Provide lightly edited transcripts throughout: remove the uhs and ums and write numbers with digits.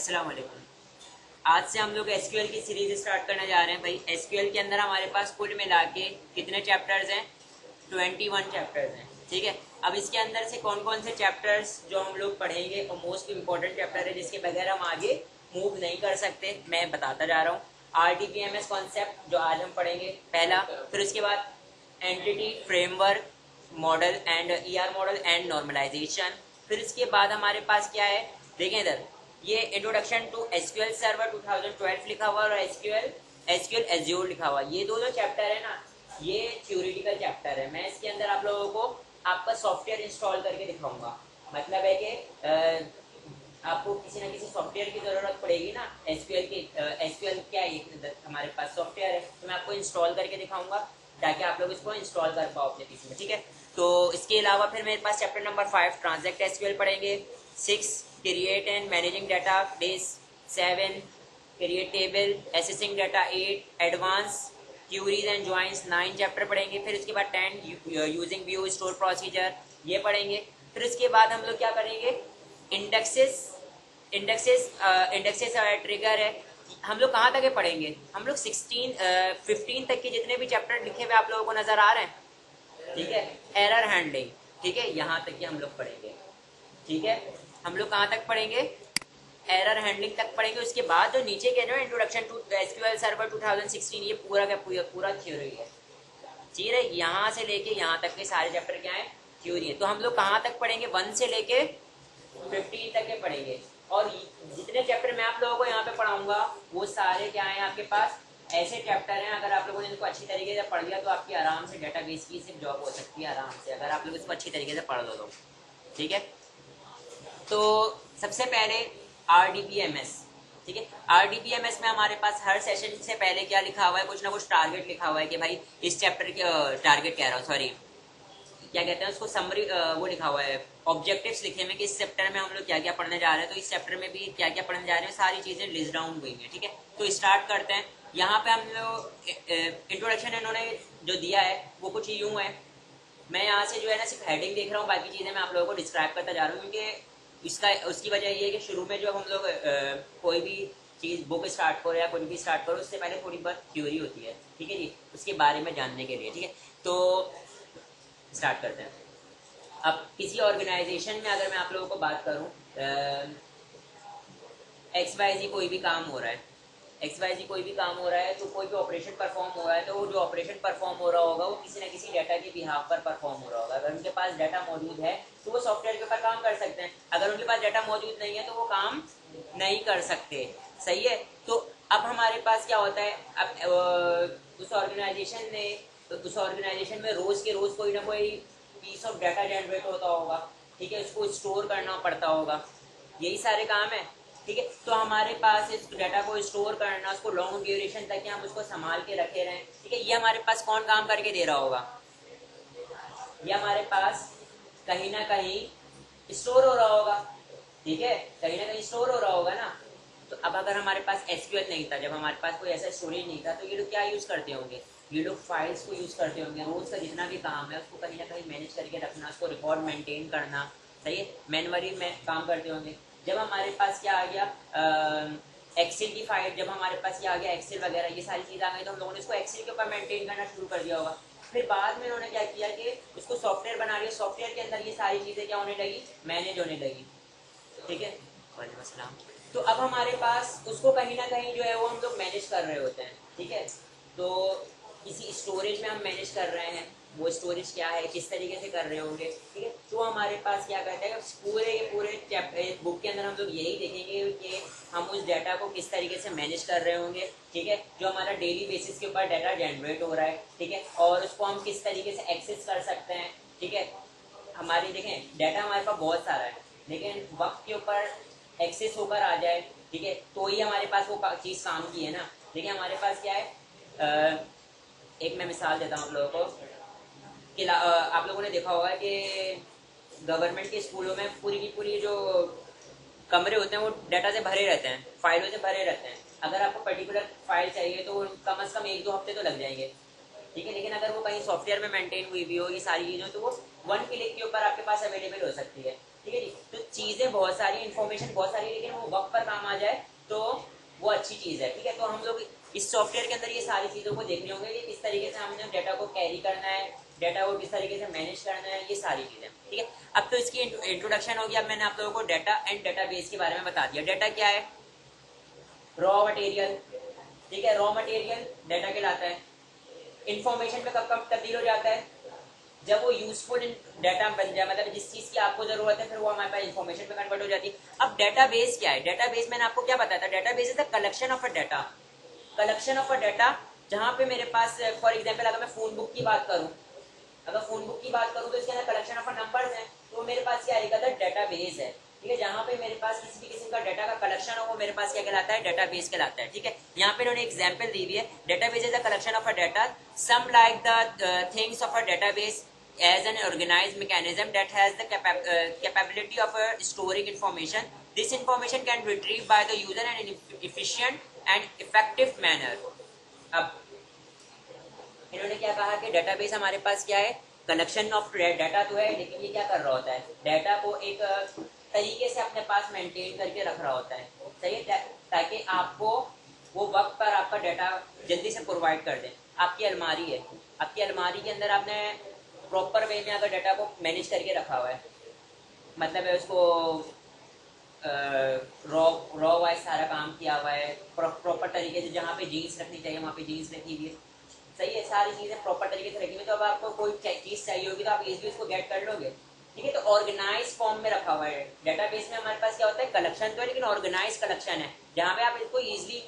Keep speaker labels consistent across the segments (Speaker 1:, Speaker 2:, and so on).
Speaker 1: अस्सलाम वालेकुम। आज से हम लोग एसक्यूएल की सीरीज स्टार्ट करने जा रहे हैं। भाई एसक्यूएल के अंदर हमारे पास कुल मिला के कितने चैप्टर्स हैं? 21 चैप्टर्स हैं। ठीक है, अब इसके अंदर से कौन कौन से चैप्टर्स जो हम लोग पढ़ेंगे और मोस्ट इंपॉर्टेंट चैप्टर है जिसके बगैर हम आगे मूव नहीं कर सकते, मैं बताता जा रहा हूँ। RDBMS कॉन्सेप्ट जो आज हम पढ़ेंगे पहला, फिर उसके बाद entity framework model and ER model and normalization. फिर इसके बाद हमारे पास क्या है, देखें इधर, ये इंट्रोडक्शन टू एसक्यूएल सर्वर 2012 लिखा हुआ और एसक्यूएल एज्योर लिखा हुआ। ये दो जो चैप्टर है ना, ये थ्योरेटिकल चैप्टर है। मैं इसके अंदर आप लोगों को आपका सॉफ्टवेयर इंस्टॉल करके दिखाऊंगा। मतलब है कि आपको किसी ना किसी सॉफ्टवेयर की जरूरत पड़ेगी ना एसक्यूएल की। एसक्यूएल क्या है, हमारे पास सॉफ्टवेयर है, तो मैं आपको इंस्टॉल करके दिखाऊंगा ताकि आप लोग इसको इंस्टॉल कर पाओ अपने पीसी में। ठीक है, तो इसके अलावा फिर मेरे पास चैप्टर नंबर 5 ट्रांजैक्ट एसक्यूएल पढ़ेंगे, 6 create and managing database, 7 create table accessing data, 8 advance queries and joins, 9 chapter पढ़ेंगे। फिर उसके बाद 10 यूजिंग व्यू स्टोर प्रोसीजर, ये पढ़ेंगे। फिर उसके बाद हम लोग क्या करेंगे, इंडेक्सेस ट्रिगर है। हम लोग कहाँ तक पढ़ेंगे, हम लोग 15 तक के जितने भी चैप्टर लिखे हुए आप लोगों को नजर आ रहे हैं। ठीक है, एरर हैंडलिंग, ठीक है, यहाँ तक के हम लोग पढ़ेंगे। ठीक है, हम लोग कहाँ तक पढ़ेंगे, एरर हैंडलिंग तक पढ़ेंगे। उसके बाद जो नीचे के जो इंट्रोडक्शन टू एसक्यूएल सर्वर 2016, ये पूरा का पूरा थ्योरी है। ठीक है, यहाँ से लेके यहाँ तक के सारे चैप्टर क्या है, थ्योरी है। तो हम लोग कहाँ तक पढ़ेंगे, 1 से लेके 15 तक के पढ़ेंगे। और जितने चैप्टर मैं आप लोगों को यहाँ पे पढ़ाऊंगा वो सारे क्या है, आपके पास ऐसे चैप्टर हैं, अगर आप लोगों ने इनको अच्छी तरीके से पढ़ लिया तो आपकी आराम से डेटाबेस की सिर्फ जॉब हो सकती है आराम से, अगर आप लोग इसको अच्छी तरीके से पढ़ लो तो। ठीक है, तो सबसे पहले RDBMS। ठीक है, RDBMS में हमारे पास हर सेशन से पहले क्या लिखा हुआ है, कुछ ना कुछ टारगेट लिखा हुआ है कि भाई इस चैप्टर के टारगेट कह रहा हूँ, सॉरी क्या कहते हैं उसको, समरी, वो लिखा हुआ है, ऑब्जेक्टिव्स लिखे हुए कि इस चैप्टर में हम लोग क्या क्या पढ़ने जा रहे हैं, तो इस चैप्टर में भी क्या क्या पढ़ने जा रहे हैं, सारी चीजें लिस्ट डाउन हुई हैं। ठीक है, तो स्टार्ट करते हैं। यहाँ पे हम लोग इंट्रोडक्शन इन्होंने जो दिया है वो कुछ यूं है। मैं यहाँ से जो है ना सिर्फ हेडिंग देख रहा हूँ, बाकी चीजें मैं आप लोगों को डिस्क्राइब करता जा रहा हूँ, क्योंकि उसकी वजह ये है कि शुरू में जो हम लोग कोई भी चीज बुक स्टार्ट करो या कुछ भी स्टार्ट करो, उससे पहले थोड़ी बहुत थ्योरी होती है। ठीक है जी, उसके बारे में जानने के लिए। ठीक है, तो स्टार्ट करते हैं। अब किसी ऑर्गेनाइजेशन में अगर मैं आप लोगों को बात करूं, XYZ कोई भी काम हो रहा है, XYZ कोई भी काम हो रहा है, तो कोई भी ऑपरेशन परफॉर्म हो रहा है, तो वो जो ऑपरेशन परफॉर्म हो रहा होगा वो किसी ना किसी डाटा के बिहाफ पर परफॉर्म हो रहा होगा। अगर उनके पास डाटा मौजूद है तो वो सॉफ्टवेयर के ऊपर काम कर सकते हैं, अगर उनके पास डाटा मौजूद नहीं है तो वो काम नहीं कर सकते। सही है, तो अब हमारे पास क्या होता है, अब उस ऑर्गेनाइजेशन में रोज के रोज कोई ना कोई पीस ऑफ डाटा जनरेट होता होगा। ठीक है, उसको स्टोर करना पड़ता होगा, यही सारे काम है। ठीक है, तो हमारे पास इस डाटा को स्टोर करना, उसको लॉन्ग ड्यूरेशन तक हम उसको संभाल के रखे रहें। ठीक है, ये हमारे पास कौन काम करके दे रहा होगा, ये हमारे पास कहीं ना कहीं स्टोर हो रहा होगा। ठीक है, कहीं ना कहीं स्टोर हो रहा होगा ना। तो अब अगर हमारे पास एसक्यूएल नहीं था, जब हमारे पास कोई ऐसा स्टोरेज नहीं था, तो ये लोग क्या यूज करते होंगे, ये लोग फाइल्स को यूज करते होंगे। रोज का जितना भी काम है उसको कहीं ना कहीं मैनेज करके रखना, उसको रिकॉर्ड मेंटेन करना, सही है, मैनुअली में काम करते होंगे। जब हमारे पास क्या आ गया, एक्सेल की फाइल, जब हमारे पास क्या आ गया, एक्सेल वगैरह ये सारी चीज़ आ गई, तो हम लोगों ने इसको एक्सेल के ऊपर मेंटेन करना शुरू कर दिया होगा। फिर बाद में उन्होंने क्या किया कि उसको सॉफ्टवेयर बना लिया, सॉफ्टवेयर के अंदर ये सारी चीज़ें क्या होने लगी, मैनेज होने लगी। ठीक है, वालेकुम अस्सलाम। तो अब हमारे पास उसको कहीं ना कहीं जो है वो हम लोग मैनेज कर रहे होते हैं। ठीक है, तो किसी स्टोरेज में हम मैनेज कर रहे हैं, वो स्टोरेज क्या है, किस तरीके से कर रहे होंगे। ठीक है, तो हमारे पास क्या कहते हैं, पूरे चैप्टर बुक के अंदर हम लोग यही देखेंगे कि हम उस डाटा को किस तरीके से मैनेज कर रहे होंगे। ठीक है, जो हमारा डेली बेसिस के ऊपर डाटा जनरेट हो रहा है, ठीक है, और उसको हम किस तरीके से एक्सेस कर सकते हैं। ठीक है, हमारी देखें डाटा हमारे पास बहुत सारा है, लेकिन वक्त के ऊपर एक्सेस होकर आ जाए, ठीक है, तो ही हमारे पास वो चीज़ काम की है ना। देखिए हमारे पास क्या है, एक मैं मिसाल देता हूँ आप लोगों को कि आप लोगों ने देखा होगा कि गवर्नमेंट के स्कूलों में पूरी की पूरी जो कमरे होते हैं वो डाटा से भरे रहते हैं, फाइलों से भरे रहते हैं। अगर आपको पर्टिकुलर फाइल चाहिए तो कम से कम 1-2 हफ्ते तो लग जाएंगे। ठीक है, लेकिन अगर वो कहीं सॉफ्टवेयर में मेंटेन हुई भी हो ये सारी चीज़ें, तो वो 1 क्लिक के ऊपर आपके पास अवेलेबल हो सकती है। ठीक ठीक है जी। तो चीजें बहुत सारी, इंफॉर्मेशन बहुत सारी, लेकिन वो वक्त पर काम आ जाए तो वो अच्छी चीज है। ठीक है, तो हम लोग इस सॉफ्टवेयर के अंदर ये सारी चीजों को देखने होंगे कि किस तरीके से हमने डेटा को कैरी करना है, डेटा को किस तरीके से मैनेज करना है, ये सारी चीजें। ठीक है, अब तो इसकी इंट्रोडक्शन होगी। अब मैंने आप लोगों को डेटा एंड डेटाबेस के बारे में बता दिया। डेटा क्या है? Raw material. ठीक है, रॉ मटेरियल डेटा कहलाता है। इंफॉर्मेशन में कब कब तब्दील हो जाता है? जब वो यूजफुल डाटा बन जाए, मतलब जिस चीज की आपको जरूरत है, फिर वो हमारे पास इंफॉर्मेशन में कन्वर्ट हो जाती है। अब डेटाबेस क्या है? डेटाबेस मैंने आपको क्या बताया था? Database is the collection of a data, collection of a data, जहां पे मेरे पास फॉर एग्जांपल अगर मैं फोन बुक की बात करूं, अगर फोन बुक की बात करूं तो इसके अंदर कलेक्शन ऑफ नंबर्स हैं, तो मेरे पास क्या आएगा? डेटाबेस है। ठीक है, जहां पे मेरे पास किसी भी किस्म का डाटा का कलेक्शन हो, वो मेरे पास क्या कहलाता है? डेटाबेस कहलाता है। ठीक है, यहाँ पे इन्होंने एग्जांपल दी हुई है, database is the collection of a data, some like the things of a database as an organized mechanism that has the capability of storing information. This information can be retrieved by the user in an efficient and effective manner. अब इन्होंने क्या कहा कि database हमारे पास क्या है? Collection of data तो है, लेकिन ये क्या कर रहा होता है? डाटा को एक तरीके से अपने पास मेंटेन करके रख रहा होता है, सही है, ताकि आपको वो वक्त पर आपका डाटा जल्दी से प्रोवाइड कर दे। आपकी अलमारी है, आपकी अलमारी के अंदर आपने प्रॉपर वे में अगर डाटा को मैनेज करके रखा हुआ है, मतलब है उसको रॉ रॉ वाइज सारा काम किया हुआ है, प्रॉपर तरीके से, जहाँ पे जीन्स रखनी चाहिए वहाँ पे जीन्स रखी हुई है, सही है, सारी चीज़ें प्रॉपर तरीके से रखी हुई। तो अब आपको कोई चीज़ चाहिए होगी तो आप इजीली उसको गेट कर लोगे। ठीक है, तो ऑर्गेनाइज फॉर्म में रखा हुआ है। डेटाबेस में हमारे पास क्या होता है? कलेक्शन तो है, लेकिन ऑर्गेनाइज कलेक्शन है, जहाँ पे आप इसको इजीली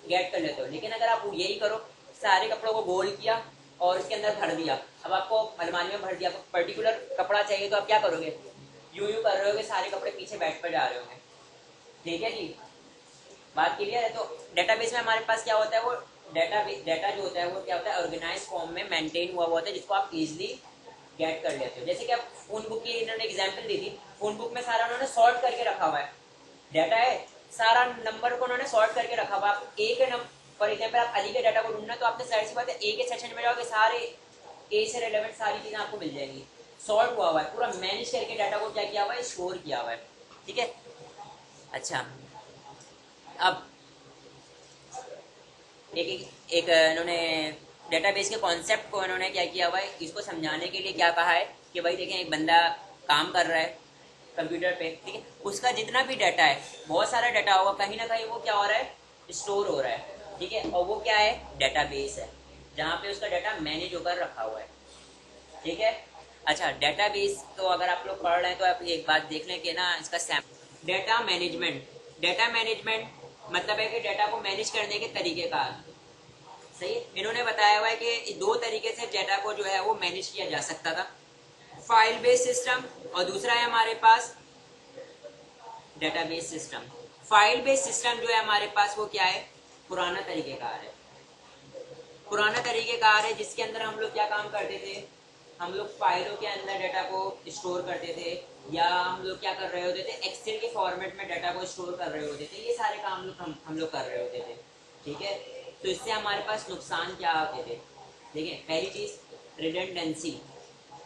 Speaker 1: गेट कर लेते हो। लेकिन अगर आप यही करो, सारे कपड़ों को गोल किया और इसके अंदर भर दिया, अब आपको अलमारी में भर दिया, आपको पर्टिकुलर कपड़ा चाहिए तो आप क्या करोगे? यूं यूं कर रहे होगे, सारे कपड़े पीछे बैठ पर जा रहे होंगे। ठीक है जी, बात क्लियर है? तो डेटाबेस में हमारे पास क्या होता है? वो डाटा जो होता है वो क्या होता है? ऑर्गेनाइज फॉर्म में मेंटेन हुआ होता है, जिसको आप इजीली गेट कर लेते हो। जैसे कि आप फोन बुक की इन्होंने एग्जांपल दी थी, फोन बुक में सारा उन्होंने सॉर्ट करके रखा हुआ है, डाटा है, सारा नंबर को उन्होंने सॉर्ट करके रखा हुआ। आप एक नंबर, फॉर एग्जाम्पल आप अली के डाटा को ढूंढना, तो आपने सारी सी बात है ए के सेक्शन में जाओगे, सारे ए से रिलेवेंट सारी चीजें आपको मिल जाएंगी। सॉर्ट हुआ हुआ है, पूरा मैनेज करके डाटा को क्या किया हुआ है? स्टोर किया हुआ है। ठीक है, अच्छा, अब एक इन्होंने डेटाबेस के कॉन्सेप्ट को इन्होंने क्या किया हुआ है, इसको समझाने के लिए क्या कहा है कि भाई देखें, एक बंदा काम कर रहा है कंप्यूटर पे, ठीक है, उसका जितना भी डाटा है, बहुत सारा डाटा होगा, कहीं ना कहीं वो क्या हो रहा है? स्टोर हो रहा है। ठीक है, और वो क्या है? डेटाबेस है, जहाँ पे उसका डाटा मैनेज होकर रखा हुआ है। ठीक है, अच्छा, डेटाबेस तो अगर आप लोग पढ़ रहे हैं तो आप एक बात देख लें कि ना, इसका डेटा मैनेजमेंट, डेटा मैनेजमेंट मतलब है कि डाटा को मैनेज करने के तरीके का, सही है। इन्होंने बताया हुआ है कि दो तरीके से डाटा को जो है वो मैनेज किया जा सकता था, फाइल बेस्ड सिस्टम, और दूसरा है हमारे पास database system. File based system जो है हमारे पास वो क्या है? पुराना तरीकेकार है, पुराना तरीकेकार है, जिसके अंदर हम लोग क्या काम करते थे? हम लोग फाइलों के अंदर डाटा को स्टोर करते थे, या हम लोग क्या कर रहे होते थे? एक्सेल के फॉर्मेट में डाटा को स्टोर कर रहे होते थे। ये सारे काम हम लोग कर रहे होते थे। ठीक है, तो इससे हमारे पास नुकसान क्या होते थे? देखिए, पहली चीज रिडंडेंसी।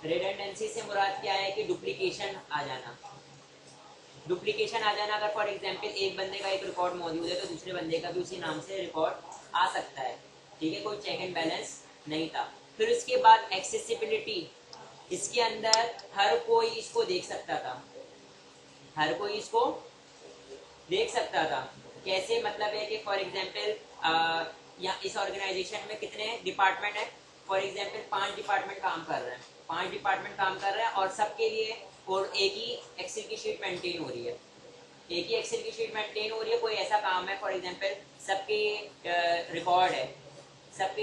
Speaker 1: रिडंडेंसी से मुराद क्या है? कि डुप्लीकेशन आ जाना, डुप्लीकेशन आ जाना। अगर फॉर एग्जांपल एक बंदे का एक रिकॉर्ड मौजूद है तो दूसरे बंदे का भी उसी नाम से रिकॉर्ड आ सकता है। ठीक है, कोई चेक एंड बैलेंस नहीं था। फिर उसके बाद एक्सेसिबिलिटी, इसके अंदर हर कोई इसको देख सकता था, हर कोई इसको देख सकता था। कैसे? मतलब है कि फॉर एग्जांपल या इस ऑर्गेनाइजेशन में कितने डिपार्टमेंट है? फॉर एग्जांपल 5 डिपार्टमेंट काम कर रहे हैं, 5 डिपार्टमेंट काम कर रहे हैं, और सबके लिए और एक ही एक्सेल की शीट मेंटेन हो रही है, एक ही एक्सेल की शीट मेंटेन हो रही है। कोई ऐसा काम है, फॉर एग्जांपल सबके रिकॉर्ड है, सबके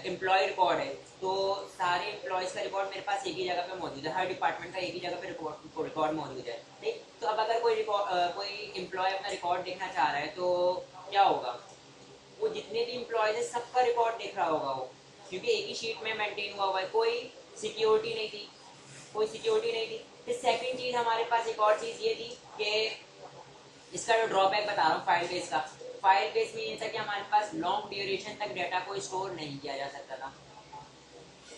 Speaker 1: एम्प्लॉय रिकॉर्ड है, तो सारे एम्प्लॉयज का रिकॉर्ड मेरे पास एक ही जगह पे मौजूद है, हर डिपार्टमेंट का एक ही जगह पे रिकॉर्ड मौजूद है। ठीक, तो अब अगर कोई एम्प्लॉय अपना रिकॉर्ड देखना चाह रहा है तो क्या होगा? वो जितने भी एम्प्लॉयज है सबका रिकॉर्ड देख रहा होगा वो, क्योंकि एक ही शीट में मेंटेन हुआ हुआ है, कोई सिक्योरिटी नहीं थी, कोई सिक्योरिटी नहीं थी। फिर सेकंड चीज हमारे पास एक और चीज ये थी कि इसका जो ड्रॉबैक बता रहा हूँ फाइल बेस का, फाइल बेस में ये था कि हमारे पास लॉन्ग ड्यूरेशन तक डाटा को स्टोर नहीं किया जा सकता था।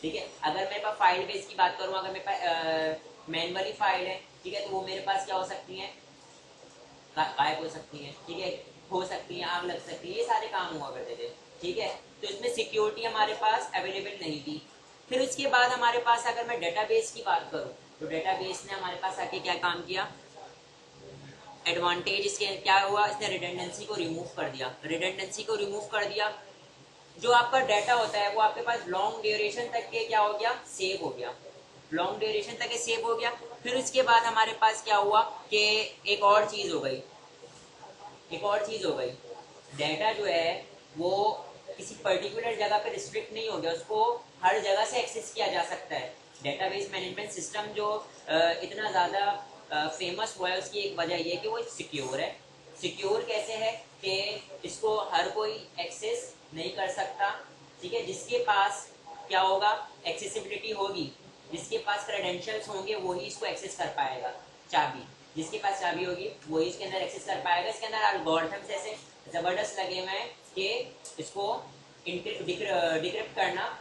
Speaker 1: ठीक है, अगर मेरे पास फाइल बेस की बात करूँ, अगर मेरे पास मैनुअली फाइल है ठीक है, तो वो मेरे पास क्या हो सकती हैं, गायब हो सकती हैं, ठीक है, हो सकती है, आग लग सकती है, ये सारे काम हुआ करते थे। ठीक है, तो इसमें सिक्योरिटी हमारे पास अवेलेबल नहीं थी। फिर उसके बाद हमारे पास अगर मैं डेटाबेस की बात करूं, तो डेटाबेस ने हमारे पास आके क्या काम किया, एडवांटेज इसके क्या हुआ, इसने रिडंडेंसी को रिमूव कर दिया। रिडंडेंसी को रिमूव कर दिया, जो आपका डाटा होता है वो आपके पास लॉन्ग ड्यूरेशन तक के क्या हो गया, सेव हो गया, लॉन्ग ड्यूरेशन तक के सेव हो गया। फिर उसके बाद हमारे पास क्या हुआ कि एक और चीज हो गई, एक और चीज हो गई, डाटा जो है वो किसी पर्टिकुलर जगह पे रिस्ट्रिक्ट नहीं हो गया, उसको हर जगह से एक्सेस किया जा सकता है। डेटाबेस मैनेजमेंट सिस्टम जो इतना ज़्यादा फेमस हुआ है, उसकी एक वजह ये कि वो सिक्योर है। सिक्योर कैसे है कि इसको हर कोई एक्सेस नहीं कर सकता। ठीक है, जिसके पास क्या होगा, एक्सेसिबिलिटी होगी, जिसके पास क्रेडेंशियल्स होंगे वही इसको एक्सेस कर पाएगा। चाबी, जिसके पास चाबी होगी वही इसके अंदर एक्सेस कर पाएगा। इसके अंदर एल्गोरिथम्स ऐसे जबरदस्त लगे हुए हैं कि इसको डिक्रिप्ट करना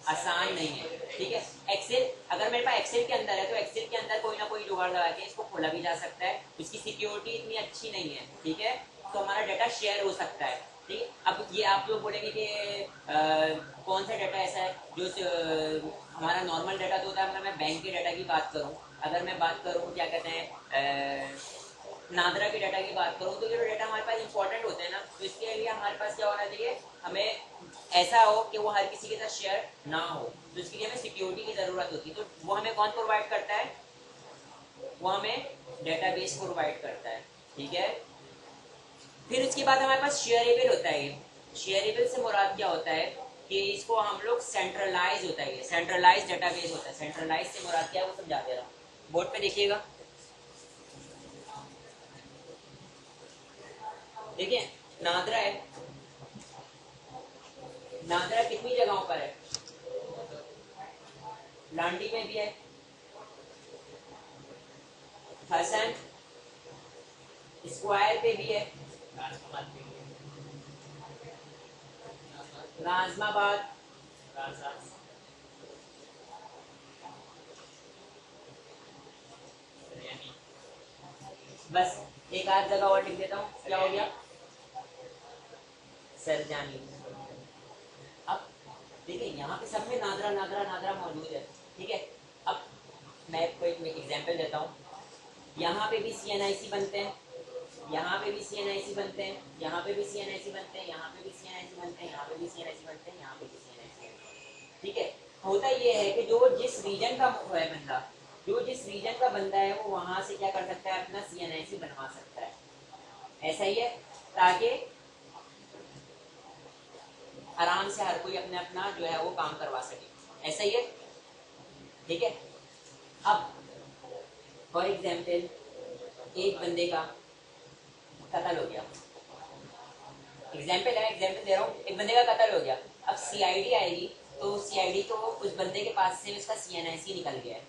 Speaker 1: आसान नहीं है। ठीक है, एक्सेल, अगर मेरे पास एक्सेल के अंदर है तो एक्सेल के अंदर कोई ना कोई जुगाड़ लगा के इसको खोला भी जा सकता है। उसकी सिक्योरिटी इतनी अच्छी नहीं है। ठीक है, तो हमारा डाटा शेयर हो सकता है। ठीक है, अब ये आप लोग बोलेंगे कि कौन सा डाटा ऐसा है जो हमारा नॉर्मल डाटा तो होता है। अगर मैं बैंक के डाटा की बात करूं, अगर मैं बात करूं क्या कहते हैं नादरा के डाटा की बात करूं, तो ये डाटा हमारे पास इंपॉर्टेंट होते हैं ना, तो इसके लिए हमारे पास क्या होना चाहिए, हमें ऐसा हो कि वो हर किसी के साथ शेयर ना हो, तो इसके लिए हमें सिक्योरिटी की जरूरत होती है। तो वो हमें कौन प्रोवाइड करता है, वो हमें डेटाबेस प्रोवाइड करता है। ठीक है, फिर उसके बाद हमारे पास शेयरेबल होता है। शेयरेबल से मुराद क्या होता है कि इसको हम लोग सेंट्रलाइज होता है, सेंट्रलाइज डेटाबेस होता है। सेंट्रलाइज से मुराद क्या है वो समझा दे रहा हूँ, बोर्ड पे देखिएगा। देखिए नादरा है, नादरा कितनी जगहों पर है, लांडी में भी है, हसन स्क्वायर पे भी है, नाजमाबाद, बस एक आध जगह और लिख देता हूँ, क्या हो गया, सरजानी। अब देखिए यहाँ पे सब में नादरा नादरा नादरा मौजूद है। ठीक है, अब मैं आपको एक एग्जांपल देता हूँ। यहाँ पे भी CNIC बनते हैं, यहाँ पे भी CNIC बनते हैं, यहाँ पे भी CNIC बनते हैं, यहाँ पे भी CNIC बनते हैं, यहाँ पे भी CNIC बनते हैं, यहाँ पे भी CNIC बनते हैं। ठीक है, होता ये है कि जो जिस रीजन का है बंदा, जो जिस रीजन का बंदा है वो वहां से क्या कर सकता है, अपना CNIC बनवा सकता है। ऐसा ही है, ताकि आराम से हर कोई अपने अपना जो है वो काम करवा सके। ऐसा ही है। ठीक है, अब फॉर एग्जाम्पल एक बंदे का कत्ल हो गया, एग्जाम्पल है, एग्जाम्पल दे रहा हूँ, एक बंदे का कत्ल हो गया। अब CID आएगी, तो CID को उस बंदे के पास से उसका CNIC निकल गया है,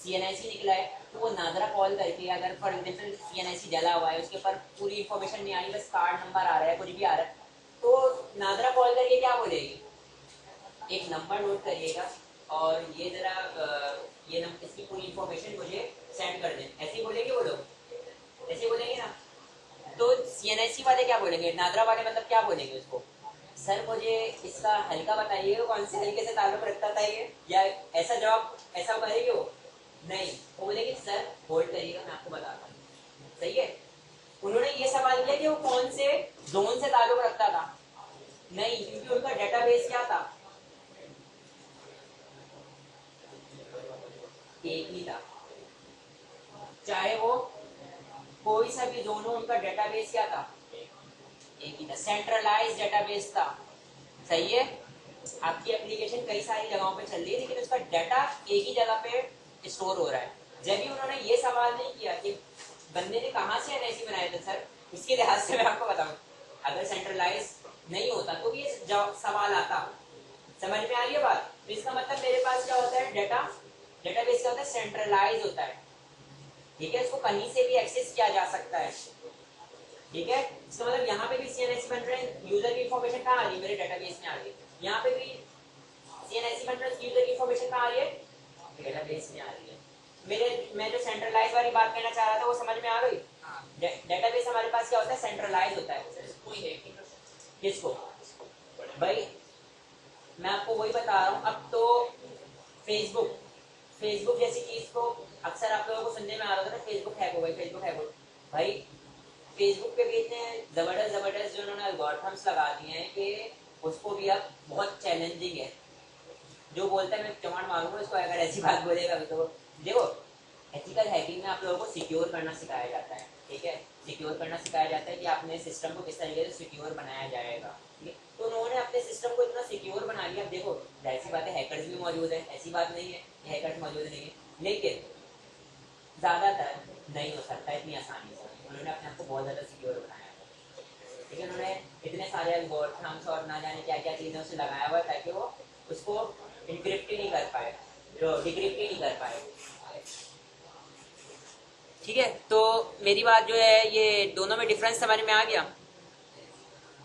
Speaker 1: CNIC निकला है, तो वो नादरा कॉल करके, अगर फॉर एग्जाम्पल CNIC जला हुआ है, उसके ऊपर पूरी इंफॉर्मेशन नहीं आ रही, बस कार्ड नंबर आ रहा है, कुछ भी आ रहा है, तो नादरा कॉल करके क्या बोलेगी, एक नंबर नोट करिएगा और ये जरा ये नंबर, इसकी पूरी इंफॉर्मेशन मुझे सेंड कर दें, ऐसे ही बोलेंगे वो लोग, ऐसे बोलेंगे ना। तो CNIC वाले क्या बोलेंगे, नादरा वाले मतलब क्या बोलेंगे उसको, सर मुझे इसका हल्का बताइए, कौन से हल्के से ताल्लुक रखता था ये, या ऐसा जवाब ऐसा करेंगे वो नहीं, वो बोलेंगे सर होल्ड करिएगा मैं आपको बताता हूँ। सही है, उन्होंने ये सवाल किया कि वो कौन से जोन से ताल्लुक रखता था, नहीं, क्योंकि उनका डेटाबेस क्या था, एक ही था, चाहे वो कोई सा भी जोन हो, उनका डेटाबेस क्या था, एक ही था, सेंट्रलाइज डेटाबेस था। सही है, आपकी एप्लीकेशन कई सारी जगहों पे चल रही है, लेकिन उसका डाटा एक ही जगह पे स्टोर हो रहा है। जब भी उन्होंने ये सवाल नहीं किया कि बंदे ने कहाँ से NIC बनाया था सर, उसके लिहाज से मैं आपको बताऊं, अगर सेंट्रलाइज नहीं होता तो ये सवाल आता। समझ में आ रही है बात, तो इसका मतलब मेरे पास क्या होता है, डेटाबेस क्या होता है, सेंट्रलाइज होता है। ठीक है, इसको कहीं से भी एक्सेस किया जा सकता है। ठीक है, इसका मतलब यहाँ पे भी CNIC बन रहे हैं, यूजर की इंफॉर्मेशन कहाँ आ रही है, मेरे डेटाबेस में आ रही है। यहाँ पे भी CNIC बन रहा है, यूजर की इंफॉर्मेशन कहाँ आ रही है, डेटाबेस में आ रही है। मैं जो सेंट्रलाइज वाली बात कहना चाह रहा था वो समझ में आ गई। डेटाबेस हमारे पास क्या होता है, सेंट्रलाइज होता है। किसको भाई, मैं आपको वही बता रहा हूँ। अब तो फेसबुक फेसबुक जैसी चीज को अक्सर आप लोगों को सुनने में आ रहा था ना, फेसबुक हैक हो गई, फेसबुक हैक हो गई। भाई फेसबुक पे भी इतने जबरदस्त जबरदस्त जो उन्होंने एल्गोरिथम्स लगा दिए हैं कि उसको भी अब बहुत चैलेंजिंग है। जो बोलता है मैं चमाट मारूंगा इसको अगर ऐसी बात बोलेगा भी। तो देखो, एथिकल हैकिंग में आप लोगों को सिक्योर करना सिखाया जाता है, ठीक है। सिक्योर करना सिखाया जाता है कि आपने सिस्टम को किस तरीके से सिक्योर बनाया जाएगा, ठीक है। तो उन्होंने अपने सिस्टम को इतना सिक्योर बना लिया। अब देखो, जाहिर सी बात है हैकर्स भी मौजूद है, ऐसी बात नहीं है कि हैकर्स मौजूद नहीं है, लेकिन ज़्यादातर नहीं हो सकता इतनी आसानी से। उन्होंने अपने आप को बहुत ज़्यादा सिक्योर बनाया है, ठीक है। उन्होंने इतने सारे एल्गोरिथम्स और ना जाने क्या क्या चीज़ें उसे लगाया हुआ है ताकि वो उसको इनक्रिप्ट ही नहीं कर पाए, जो डिक्रिप्ट ही नहीं कर पाए, ठीक है। तो मेरी बात जो है, ये दोनों में डिफरेंस समझ में आ गया,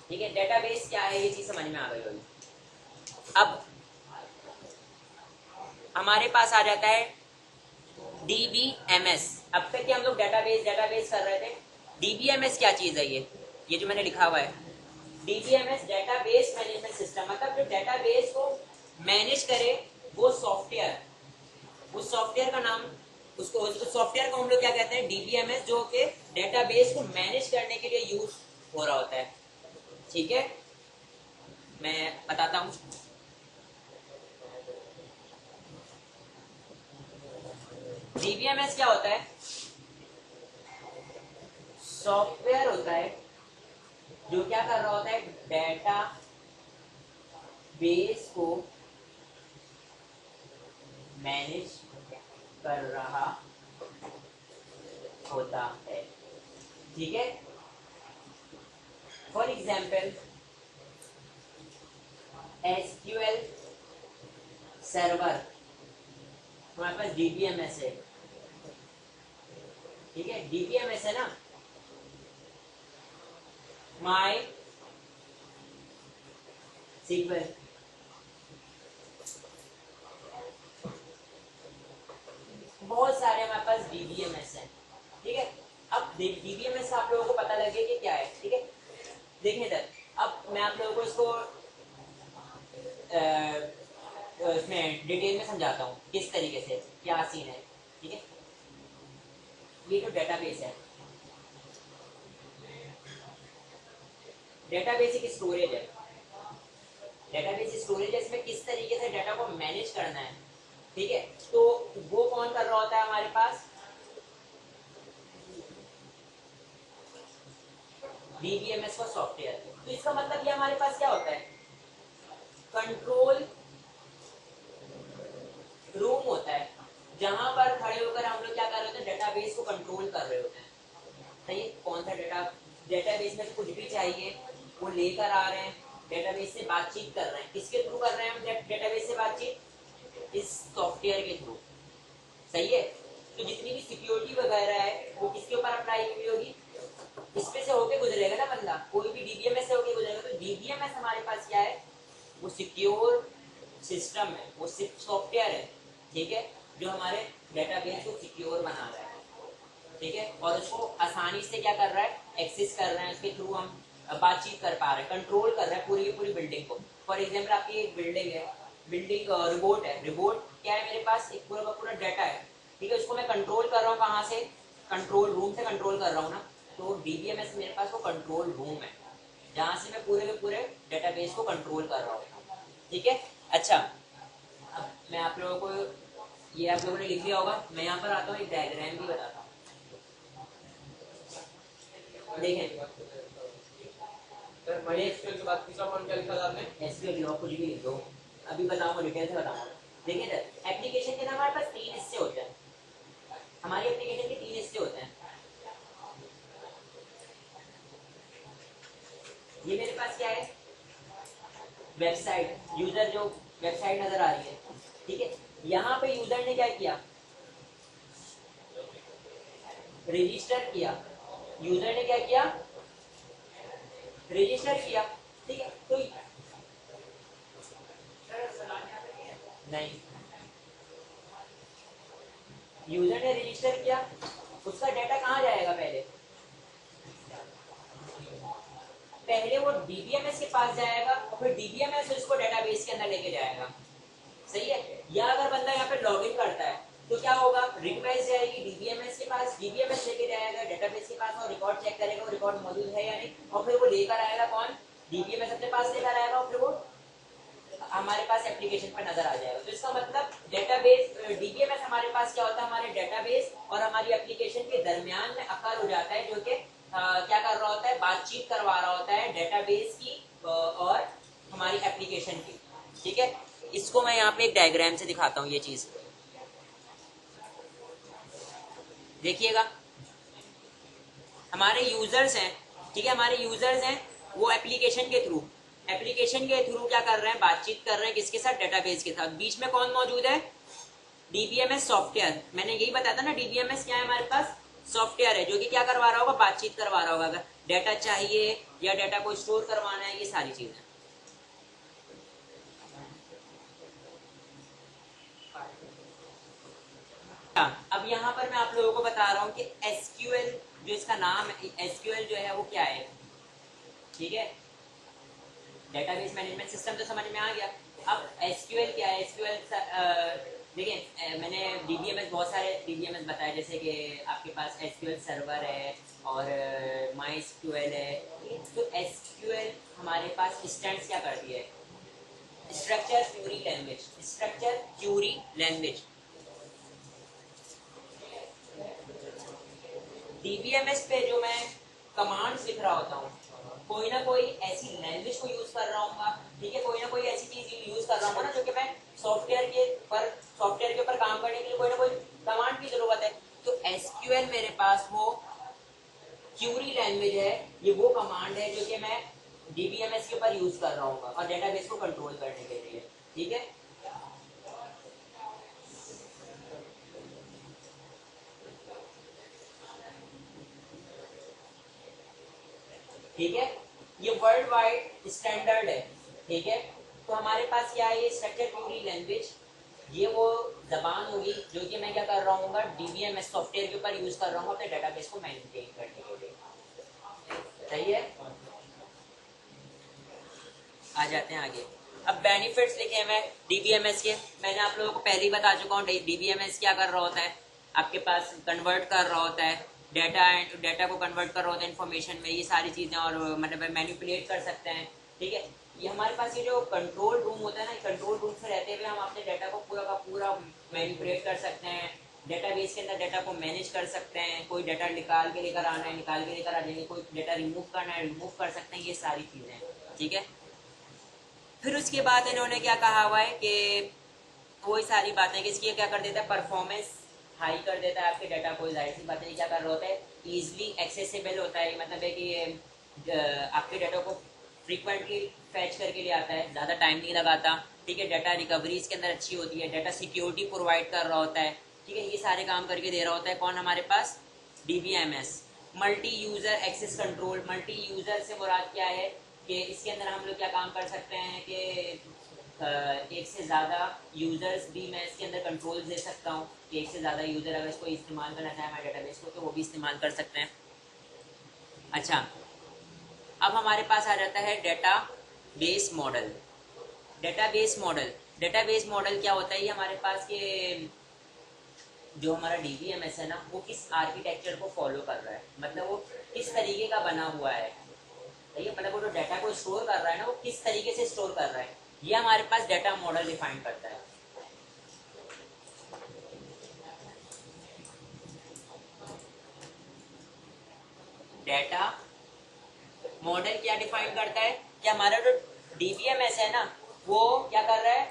Speaker 1: ठीक है। डेटाबेस क्या है ये चीज़ समझ में आ गई होगी। अब हमारे पास आ जाता है DBMS। अब तक कि हम लोग डेटाबेस डेटाबेस कर रहे थे। DBMS क्या चीज़ है, ये जो मैंने लिखा हुआ है DBMS, डेटाबेस मैनेजमेंट सिस्टम। मतलब जो डेटाबेस को मैनेज करे वो सॉफ्टवेयर, उस सॉफ्टवेयर का नाम, उसको उस सॉफ्टवेयर को हम लोग क्या कहते हैं, DBMS, जो कि डेटाबेस को मैनेज करने के लिए यूज हो रहा होता है, ठीक है। मैं बताता हूँ। DBMS क्या होता है, सॉफ्टवेयर होता है जो क्या कर रहा होता है, डेटा बेस को मैनेज कर रहा होता है, ठीक है। फॉर एग्जाम्पल SQL सर्वर, हमारे पास DBMS है, ठीक है। DBMS है ना, माई सीक्वल, बहुत सारे हमारे पास DBMS है, ठीक है। अब DBMS आप लोगों को पता लगे कि क्या है, ठीक है। देखें इधर, अब मैं आप लोगों को इसको इसमें डिटेल में समझाता हूँ किस तरीके से क्या सीन है, ठीक है। ये जो डेटाबेस है, डेटाबेस एक स्टोरेज है, डेटाबेस स्टोरेज है। इसमें किस तरीके से डाटा को मैनेज करना है, ठीक है। तो वो कौन कर रहा होता है हमारे पास, DBMS का सॉफ्टवेयर। तो इसका मतलब ये हमारे पास क्या होता है, कंट्रोल रूम होता है, जहां पर खड़े होकर हम लोग क्या कर रहे होते हैं, डेटाबेस को कंट्रोल कर रहे होते हैं, सही है। कौन सा डेटाबेस में कुछ भी चाहिए वो लेकर आ रहे हैं, डेटाबेस से बातचीत कर रहे हैं। किसके थ्रू कर रहे हैं हम डेटाबेस से बातचीत, इस सॉफ्टवेयर के थ्रू, सही है। तो जितनी भी सिक्योरिटी वगैरह है वो किसके ऊपर अप्लाई हुई होगी, इसमें से होके गुजरेगा ना बंदा, कोई भी DBMS से होके गुजरेगा। तो DBMS हमारे पास क्या है, वो सिक्योर सिस्टम है, वो सिर्फ सॉफ्टवेयर है, ठीक है, जो हमारे डेटाबेस को सिक्योर बना रहा है, ठीक है। और उसको आसानी से क्या कर रहा है, एक्सेस कर रहे हैं, उसके थ्रू हम बातचीत कर पा रहे हैं, कंट्रोल कर रहे हैं पूरी की पूरी बिल्डिंग को। फॉर एग्जाम्पल आपकी एक बिल्डिंग है, बिल्डिंग रिपोर्ट है, रिपोर्ट क्या है, मेरे पास एक पूरा का पूरा डाटा है, ठीक है। उसको मैं कंट्रोल कर रहा हूँ, कहाँ से, कंट्रोल रूम से कंट्रोल कर रहा हूँ ना। तो DBMS मेरे पास वो कंट्रोल रूम है, जहाँ से मैं पूरे के पूरे डेटाबेस को कंट्रोल कर रहा हूँ, ठीक है। अच्छा, अब मैं आप लोगों को, ये आप लोगों ने लिख लिया होगा, मैं यहाँ पर आता हूँ, एक डायग्राम भी बताता हूँ, देखें। SQL के बाद तीसरा पॉइंट क्या लिखा था आपने, SQL लॉ कुछ भी लिख दो, अभी बताऊंगा, डिटेल से बताऊंगा। देखिए सर, एप्लीकेशन के ना हमारे पास 3 हिस्से होते हैं, हमारी एप्लीकेशन के 3 हिस्से होते हैं। ये मेरे पास क्या है, वेबसाइट, यूजर जो वेबसाइट नजर आ रही है, ठीक है। यहाँ पे यूजर ने क्या किया, रजिस्टर किया, यूजर ने क्या किया, रजिस्टर किया, ठीक है। तो नहीं, यूजर ने रजिस्टर किया, उसका डाटा कहाँ जाएगा? पहले वो डीबीएमएस के पास जाएगा और फिर डीबीएमएस उसको डेटाबेस के अंदर लेके जाएगा। सही है? या अगर बंदा यहाँ पे लॉगिन करता है तो क्या होगा? रिक्वेस्ट जाएगी डीबीएमएस के पास, डीबीएमएस लेके जाएगा डेटाबेस के पास और रिकॉर्ड चेक करेगा वो रिकॉर्ड मौजूद है या नहीं, और फिर वो लेकर आएगा कौन? डीबीएमएस अपने पास लेकर आएगा और फिर वो हमारे पास एप्लीकेशन पर नजर आ जाएगा। तो इसका मतलब डेटाबेस, डीबीएमएस हमारे पास क्या होता है? हमारे डेटाबेस और हमारी एप्लीकेशन के दरमियान में अकर हो जाता है, जो कि क्या कर रहा होता है? बातचीत करवा रहा होता है डेटाबेस की और हमारी एप्लीकेशन की। ठीक है, इसको मैं यहाँ पे एक डायग्राम से दिखाता हूँ। ये चीज देखिएगा, हमारे यूजर्स हैं, ठीक है, हमारे यूजर्स हैं, वो एप्लीकेशन के थ्रू क्या कर रहे हैं? बातचीत कर रहे हैं किसके साथ? डेटाबेस के साथ। बीच में कौन मौजूद है? DBMS software. मैंने यही बताया था ना, डीबीएमएस क्या है? हमारे पास सॉफ्टवेयर है जो कि क्या करवा रहा होगा? बातचीत करवा रहा होगा। अगर डाटा चाहिए या डाटा को स्टोर करवाना है, ये सारी चीजें। अब यहाँ पर मैं आप लोगों को बता रहा हूँ कि एसक्यूएल जो इसका नाम है, एसक्यूएल जो है वो क्या है। ठीक है, डेटाबेस मैनेजमेंट सिस्टम तो समझ में आ गया। अब एसक्यूएल क्या है? एसक्यूएल देखिए, मैंने डीबीएमएस, बहुत सारे डीबीएमएस बताए, जैसे कि आपके पास एसक्यूएल सर्वर है और माइस्क्यूएल है। तो एसक्यूएल हमारे पास स्टैंड्स क्या करती है? Structure Curie language. Structure Curie language. DBMS पे जो मैं कमांड्स लिख रहा होता हूँ, कोई ना कोई ऐसी लैंग्वेज को यूज कर रहा हूँ, ठीक है, कोई ना कोई ऐसी चीज यूज कर रहा हूँ ना, जो कि मैं सॉफ्टवेयर के ऊपर काम करने के लिए कोई ना कोई कमांड की जरूरत है। तो एसक्यूएल मेरे पास वो क्यूरी लैंग्वेज है, ये वो कमांड है जो कि मैं डीबीएमएस के ऊपर यूज कर रहा हूँ और डेटाबेस को कंट्रोल करने के लिए। ठीक है, ठीक है, ये वर्ल्ड वाइड स्टैंडर्ड है। ठीक है, तो हमारे पास क्या है? ये स्ट्रक्चर क्यूरी लैंग्वेज, ये वो जबान होगी जो कि मैं क्या कर रहा हूँ? डीबीएमएस सॉफ्टवेयर के ऊपर यूज कर रहा हूँ अपने डेटाबेस को मेंटेन करने के लिए। सही है, आ जाते हैं आगे। अब बेनिफिट्स लिखे मैं डीबीएमएस के, मैंने आप लोगों को पहले ही बता चुका हूँ डीबीएमएस क्या कर रहा होता है। आपके पास कन्वर्ट कर रहा होता है डाटा को कन्वर्ट कर रहा होता है इन्फॉर्मेशन में, ये सारी चीजें, और मतलब मैनिपुलेट कर सकते हैं। ठीक है, ये हमारे पास ये जो कंट्रोल रूम होता है ना, कंट्रोल रूम से रहते हुए हम अपने डाटा को पूरा का पूरा मैनिपुलेट कर सकते हैं। डेटाबेस के अंदर डाटा को मैनेज कर सकते हैं। कोई डाटा निकाल के लेकर आना है, निकाल के लेकर आ जाएंगे, कोई डाटा रिमूव करना है, रिमूव कर सकते हैं, ये सारी चीजें। ठीक है, फिर उसके बाद इन्होंने क्या कहा हुआ है कि वही सारी बातें कि इसकी क्या कर देता है? परफॉर्मेंस हाई कर देता है आपके डाटा को। जाहिर सी बात है, क्या कर रहा होता है? इजीली एक्सेसिबल होता है। मतलब है कि ये आपके डाटा को फ्रीक्वेंटली फैच करके ले आता है, ज़्यादा टाइम नहीं लगाता। ठीक है, डाटा रिकवरी इसके अंदर अच्छी होती है, डाटा सिक्योरिटी प्रोवाइड कर रहा होता है। ठीक है, ये सारे काम करके दे रहा होता है कौन? हमारे पास DBMS. Multi user access control. Multi user से मुराद क्या है कि इसके अंदर हम लोग क्या काम कर सकते हैं कि एक से ज़्यादा यूज़र्स भी मैं इसके अंदर कंट्रोल दे सकता हूँ कि एक से ज़्यादा यूज़र अगर इसको इस्तेमाल करना चाहे हमारे डेटाबेस को, तो वो भी इस्तेमाल कर सकते हैं। अच्छा, अब हमारे पास आ जाता है डेटाबेस मॉडल। डेटाबेस मॉडल क्या होता है? ये हमारे पास के जो हमारा डीबीएमएस है ना, वो किस आर्किटेक्चर को फॉलो कर रहा है, मतलब वो किस तरीके का बना हुआ है। ये मतलब वो जो डाटा को स्टोर कर रहा है ना, वो किस तरीके से स्टोर कर रहा है, ये हमारे पास डाटा मॉडल डिफाइन करता है। डाटा मॉडल क्या डिफाइन करता है कि हमारा जो डीबीएमएस है ना, वो क्या कर रहा है?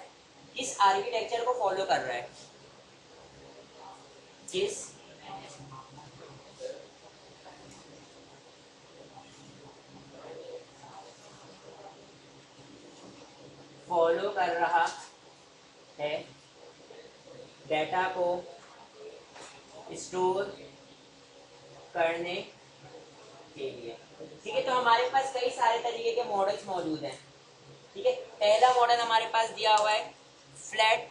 Speaker 1: किस आर्किटेक्चर को फॉलो कर रहा है, किस फॉलो कर रहा है डाटा को स्टोर करने के लिए। ठीक है, तो हमारे पास कई सारे तरीके के मॉडल्स मौजूद हैं। ठीक है, पहला मॉडल हमारे पास दिया हुआ है फ्लैट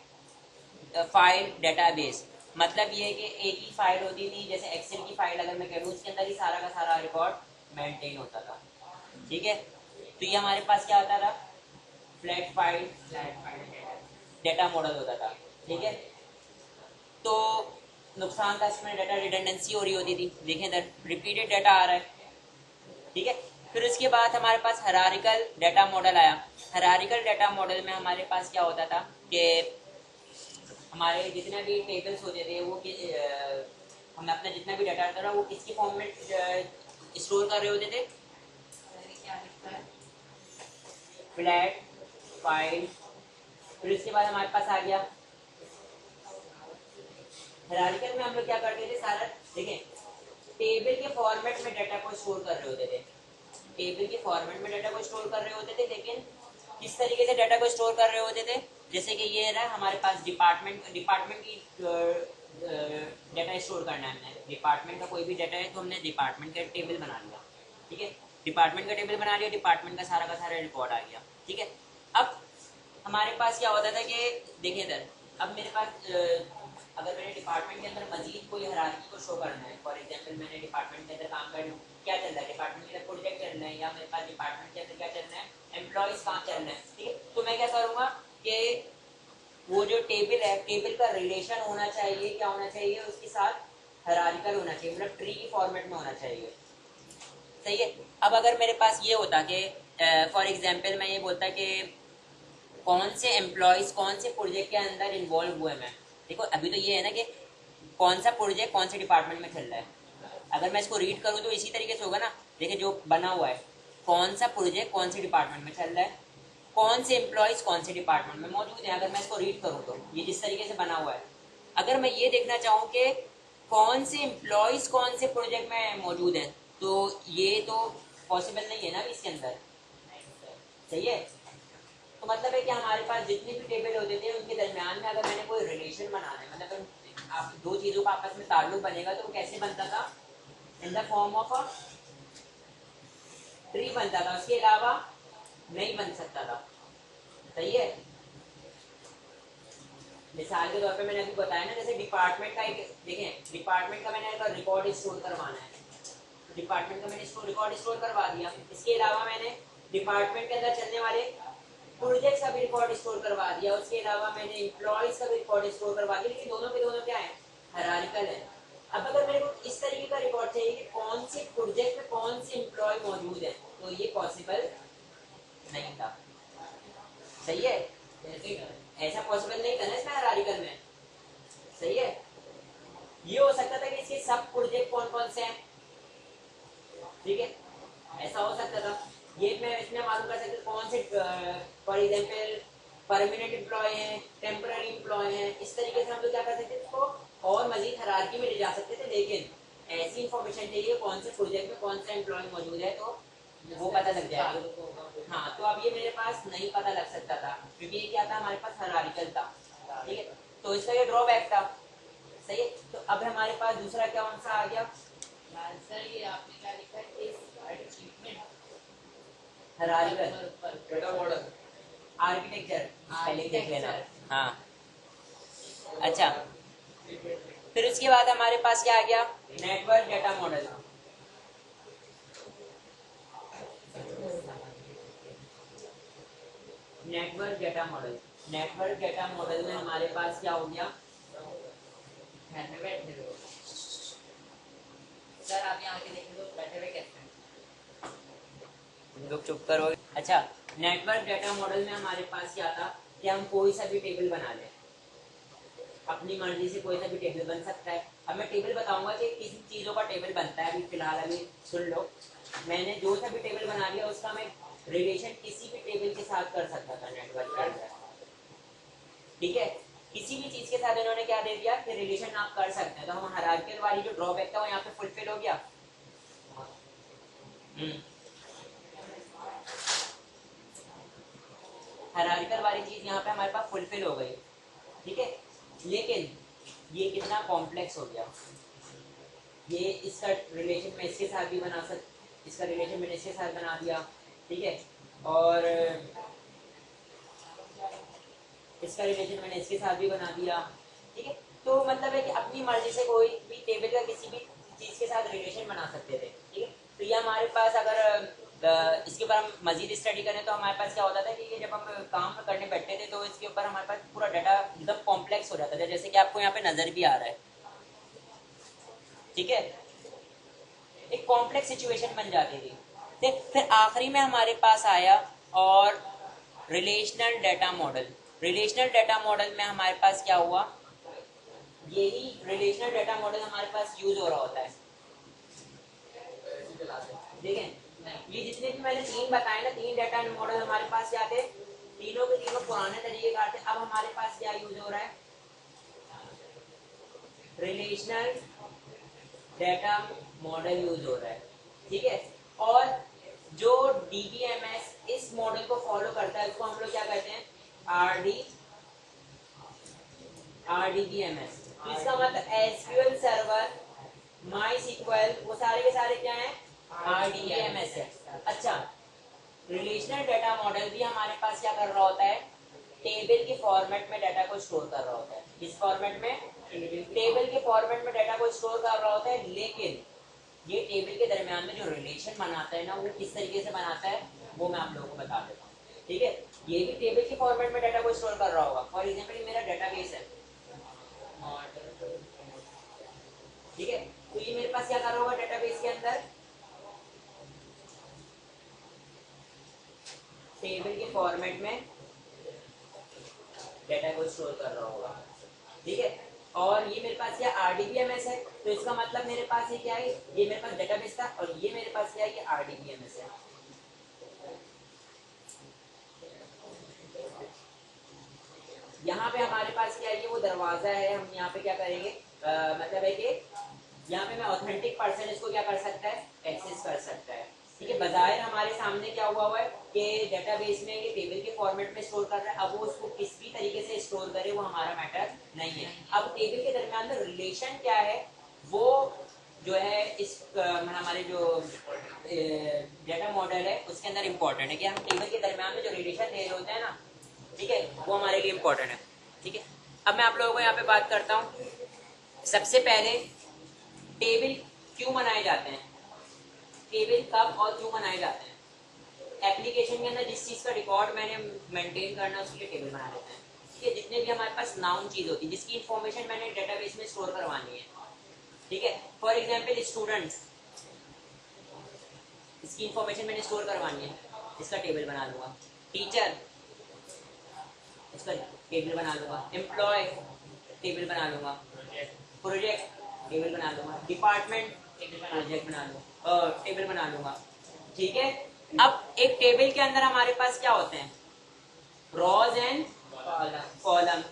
Speaker 1: फाइल डेटाबेस। मतलब ये है कि एक ही फाइल होती थी, जैसे एक्सेल की फाइल अगर मैं करूँ उसके अंदर ही सारा का सारा रिकॉर्ड मेंटेन होता था। ठीक है, तो ये हमारे पास क्या होता था, फ्लैट फाइल डेटा मॉडल होता था। ठीक है, तो नुकसान था इसमें, डाटा रिडंडेंसी हो रही होती थी। देखें इधर रिपीटेड डाटा आ रहा है। ठीक है, फिर उसके बाद हमारे पास हायरार्किकल डाटा मॉडल आया। हायरार्किकल डाटा मॉडल में हमारे पास क्या होता था कि हमारे जितने भी टेबल्स होते थे वो हम अपना जितना भी डाटा आता था वो किसकी फॉर्म में स्टोर कर रहे होते थे, फ्लैट फाइल। फिर उसके बाद हमारे पास आ गया हायरार्किकल में हम लोग क्या करते थे, सारा देखें टेबल के फॉर्मेट में डाटा को स्टोर कर रहे होते थे। टेबल के फॉर्मेट में डाटा को स्टोर कर रहे होते थे, लेकिन किस तरीके से डाटा को स्टोर कर रहे होते थे, जैसे कि ये है ना हमारे पास डिपार्टमेंट की डाटा स्टोर करना है। हमने डिपार्टमेंट का कोई भी डाटा है तो हमने डिपार्टमेंट का टेबल बना लिया। ठीक है, डिपार्टमेंट का टेबल बना लिया, डिपार्टमेंट का सारा रिकॉर्ड आ गया। ठीक है, अब हमारे पास क्या होता था कि देखिए इधर, अब मेरे पास अगर मैंने डिपार्टमेंट के अंदर मजीद कोई हायरार्की को शो करना है, फॉर एग्जांपल मैंने डिपार्टमेंट के अंदर काम कर क्या चल रहा है, डिपार्टमेंट के अंदर प्रोजेक्ट चल रहा है, या मेरे पास डिपार्टमेंट के अंदर क्या चल रहा है, एम्प्लॉयज काम चल रहा है। ठीक है, तो मैं क्या करूँगा कि वो जो टेबल है, टेबल का रिलेशन होना चाहिए, क्या होना चाहिए उसके साथ, हायरार्किकल होना चाहिए, मतलब ट्री की फॉर्मेट में होना चाहिए। सही है, अब अगर मेरे पास ये होता कि फॉर एग्जांपल मैं ये बोलता कि कौन से एम्प्लॉयज कौन से प्रोजेक्ट के अंदर इन्वॉल्व हुए मैं, देखो अभी तो ये है ना कि कौन सा प्रोजेक्ट कौन से डिपार्टमेंट में चल रहा है। अगर मैं इसको रीड करूँ तो इसी तरीके से होगा ना, देखिए जो बना हुआ है, कौन सा प्रोजेक्ट कौन से डिपार्टमेंट में चल रहा है, कौन से एम्प्लॉयज कौन से डिपार्टमेंट में मौजूद है। अगर मैं इसको रीड करूँ तो ये जिस तरीके से बना हुआ है, अगर मैं ये देखना चाहूँ कि कौन से एम्प्लॉयज कौन से प्रोजेक्ट में मौजूद हैं, तो ये तो पॉसिबल नहीं है ना इसके अंदर। सही है, तो मतलब है कि हमारे पास जितने भी टेबल होते थे उनके दरमियान में अगर मैंने कोई रिलेशन बनाना है, मतलब आप दो चीजों का आपस में ताल्लुक बनेगा, तो वो कैसे बनता था, in the form of a tree बनता था, उसके अलावा नहीं बन सकता था। सही है, मिसाल के तौर पे मैंने अभी बताया ना, जैसे डिपार्टमेंट का एक देखें, डिपार्टमेंट का मैंने अगर रिकॉर्ड स्टोर करवाना है, डिपार्टमेंट का मैंने रिकॉर्ड स्टोर करवा दिया, इसके अलावा मैंने डिपार्टमेंट के अंदर चलने वाले प्रोजेक्ट का भी रिकॉर्ड स्टोर करवा दिया, उसके अलावा मैंने एम्प्लॉयज का भी रिकॉर्ड स्टोर करवा दिया, लेकिन दोनों के दोनों क्या है, हायरार्किकल है। अब अगर मेरे को इस तरीके का रिकॉर्ड चाहिए कि कौन से प्रोजेक्ट में कौन से एम्प्लॉय मौजूद है, तो ये पॉसिबल नहीं था। सही है, ऐसा पॉसिबल नहीं था ना इसमें हायरार्किकल में। सही है, ये हो सकता था कि इसके सब प्रोजेक्ट कौन कौन से हैं। ठीक है, ऐसा हो सकता था, ये मैं इसमें मालूम कर सकता कौन से फॉर एग्जांपल परमानेंट एम्प्लॉय हैं, टेम्पररी एम्प्लॉय हैं, इस तरीके से हम लोग क्या कर सकते थे इसको और मजीद हायरार्की में ले जा सकते थे। लेकिन ऐसी इंफॉर्मेशन चाहिए कौन से प्रोजेक्ट में कौन सा एम्प्लॉय मौजूद है, तो वो पता लग जाएगा। हाँ, तो अब ये मेरे पास नहीं पता लग सकता था, क्योंकि ये क्या था, हमारे पास हायरार्किकल था। ठीक है, तो इसका ये ड्रॉबैक था। सही है, तो अब हमारे पास दूसरा क्या कौन सा आ गया,
Speaker 2: सर ये आपने क्या लिखा है, इस achievement
Speaker 1: hierarchical
Speaker 2: data model
Speaker 1: architecture पहले देख लेना। हाँ, अच्छा, फिर उसके बाद हमारे पास क्या आ गया, network data model. Network data model, network data model में हमारे पास क्या हो गया,
Speaker 2: सर आप यहाँ के देखें तो बैठे हुए कैसे हैं?
Speaker 1: तुम लोग चुप करोगे। अच्छा, नेटवर्क डेटा मॉडल में हमारे पास क्या था कि हम कोई सा भी टेबल बना लें, अपनी मर्जी से कोई सा भी टेबल बन सकता है। अब मैं टेबल बताऊंगा कि किस चीजों का टेबल बनता है, अभी फिलहाल अभी सुन लो। मैंने जो सा भी टेबल बना लिया उसका मैं रिलेशन किसी भी टेबल के साथ कर सकता था नेटवर्क के अंदर। ठीक है, किसी भी चीज के साथ इन्होंने क्या दे दिया कि रिलेशन आप कर सकते हैं, तो हम हायरार्किकल वाली जो ड्रॉबैक था वो यहाँ पे फुलफिल हो गया। हायरार्किकल वाली चीज यहाँ पे हमारे पास फुलफिल हो गई। ठीक है, लेकिन ये कितना कॉम्प्लेक्स हो गया, ये इसका रिलेशन में इसके साथ भी बना इसका रिलेशन मैंने इसके साथ बना दिया। ठीक है, और इसका रिलेशन मैंने इसके साथ भी बना दिया। ठीक है, तो मतलब है कि अपनी मर्जी से कोई भी टेबल का किसी भी चीज के साथ रिलेशन बना सकते थे, ठीक है। तो ये हमारे पास अगर इसके ऊपर हम मजीद स्टडी करें तो हमारे पास क्या होता था कि ये जब हम काम करने बैठते थे तो इसके ऊपर हमारे पास पूरा डाटा एकदम कॉम्प्लेक्स हो जाता था, जैसे कि आपको यहाँ पे नजर भी आ रहा है, ठीक है। एक कॉम्प्लेक्स सिचुएशन बन जाती थी। फिर आखिरी में हमारे पास आया और relational data model. Relational data model में हमारे पास क्या हुआ, यही रिलेशनल डाटा मॉडल हमारे पास यूज हो रहा होता है। देखें ये जितने भी मैंने तीन बताए ना, तीन डाटा मॉडल हमारे पास क्या थे, तीनों के तीनों पुराने तरीके कार थे। अब हमारे पास क्या यूज हो रहा है, रिलेशनल डाटा मॉडल यूज हो रहा है, ठीक है। और जो डीबीएमएस इस मॉडल को फॉलो करता है उसको हम लोग क्या कहते हैं, आरडीबीएमएस। तो इसका मतलब एसक्यूएल सर्वर, माई सीक्वल, वो सारे के सारे क्या हैं, आरडीबीएमएस है। अच्छा, रिलेशनल डाटा मॉडल भी हमारे पास क्या कर रहा होता है, टेबल के फॉर्मेट में डाटा को स्टोर कर रहा होता है। किस फॉर्मेट में, टेबल के फॉर्मेट में डाटा को स्टोर कर रहा होता है। लेकिन ये टेबल के दरमियान में जो रिलेशन बनाता है ना, वो किस तरीके से बनाता है वो मैं आप लोगों को बता देता हूँ, ठीक है। ये भी टेबल के फॉर्मेट में डाटा को स्टोर कर रहा होगा। फॉर एग्जाम्पल मेरा डाटाबेस है, ठीक है। तो ये मेरे पास क्या कर रहा होगा, डाटाबेस के अंदर टेबल के फॉर्मेट में डाटा को स्टोर कर रहा होगा, ठीक है। और ये मेरे पास क्या आरडीबीएमएस है, तो इसका मतलब मेरे पास ये क्या है, ये मेरे पास डाटाबेस था और ये मेरे पास क्या है, ये आरडीबीएमएस है। यहाँ पे हमारे पास क्या है, वो दरवाजा है। हम यहाँ पे क्या करेंगे, मतलब है कि यहाँ पे मैं ऑथेंटिक पर्सन इसको क्या कर सकता है, एक्सेस कर सकता है, ठीक है। बजाय हमारे सामने क्या हुआ है कि डेटाबेस में ये टेबल के फॉर्मेट में स्टोर कर रहा है। अब वो उसको किस भी तरीके से स्टोर करे वो हमारा मैटर नहीं है। अब टेबल के दरमियान में रिलेशन क्या है, वो जो है इस हमारे जो डेटा मॉडल है उसके अंदर इम्पोर्टेंट है कि हम टेबल के दरमियान में जो रिलेशन दे रहे होते हैं ना, ठीक है, वो हमारे लिए इम्पोर्टेंट है, ठीक है। अब मैं आप लोगों को यहाँ पे बात करता हूँ। सबसे पहले टेबल क्यों बनाए जाते हैं, टेबल कब और क्यों बनाए जाते हैं। एप्लीकेशन के अंदर जिस चीज का रिकॉर्ड मैंने मेंटेन करना है उसके लिए टेबल बना देते हैं, ठीक है। जितने भी हमारे पास नाउन चीज होती है जिसकी इंफॉर्मेशन मैंने डेटाबेस में स्टोर करवानी है, ठीक है। फॉर एग्जाम्पल स्टूडेंट्स, इसकी इंफॉर्मेशन मैंने स्टोर करवानी है, इसका टेबल बना लूंगा। टीचर, इसका टेबल बना लूंगा। एम्प्लॉय, टेबल बना लूंगा। प्रोजेक्ट, टेबल बना लूंगा। डिपार्टमेंट, प्रोजेक्ट बना लूंगा, टेबल बना लूंगा, ठीक है। अब एक टेबल के अंदर हमारे पास क्या होते हैं, रॉज एंड कॉलम,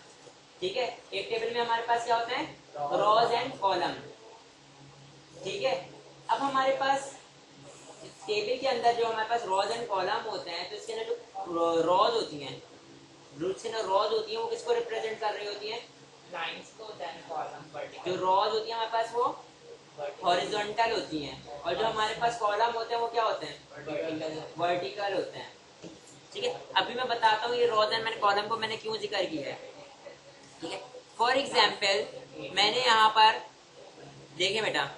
Speaker 1: ठीक है। एक टेबल में हमारे पास क्या होते हैं, रॉज एंड कॉलम, ठीक है। अब हमारे पास टेबल के अंदर जो हमारे पास रॉज एंड कॉलम होते हैं, तो इसके अंदर जो रॉज होती हैं, रूट्स के अंदर रॉज होती हैं, वो किसको रिप्रेजेंट कर रही होती हैं,
Speaker 2: लाइंस को, देन कॉलम, वर्टिकल।
Speaker 1: जो रॉज होती है हमारे पास वो हॉरिजॉन्टल होती हैं, और जो हमारे पास कॉलम होते हैं वो क्या होते हैं, वर्टिकल होते हैं, ठीक है। अभी मैं बताता हूँ ये रॉज एंड मैंने कॉलम को मैंने क्यों जिक्र किया है, ठीक है। फॉर एग्जाम्पल मैंने यहाँ पर देखे बेटा,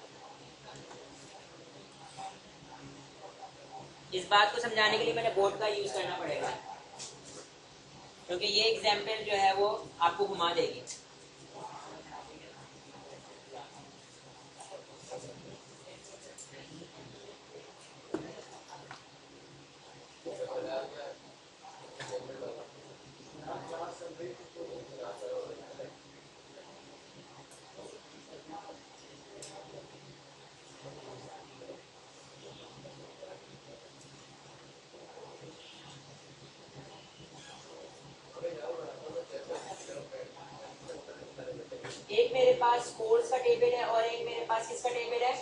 Speaker 1: इस बात को समझाने के लिए मैंने बोर्ड का यूज करना पड़ेगा, क्योंकि ये एग्जाम्पल जो है वो आपको घुमा देगी। एक मेरे पास कोर्स का टेबल है और एक मेरे पास किसका टेबल है,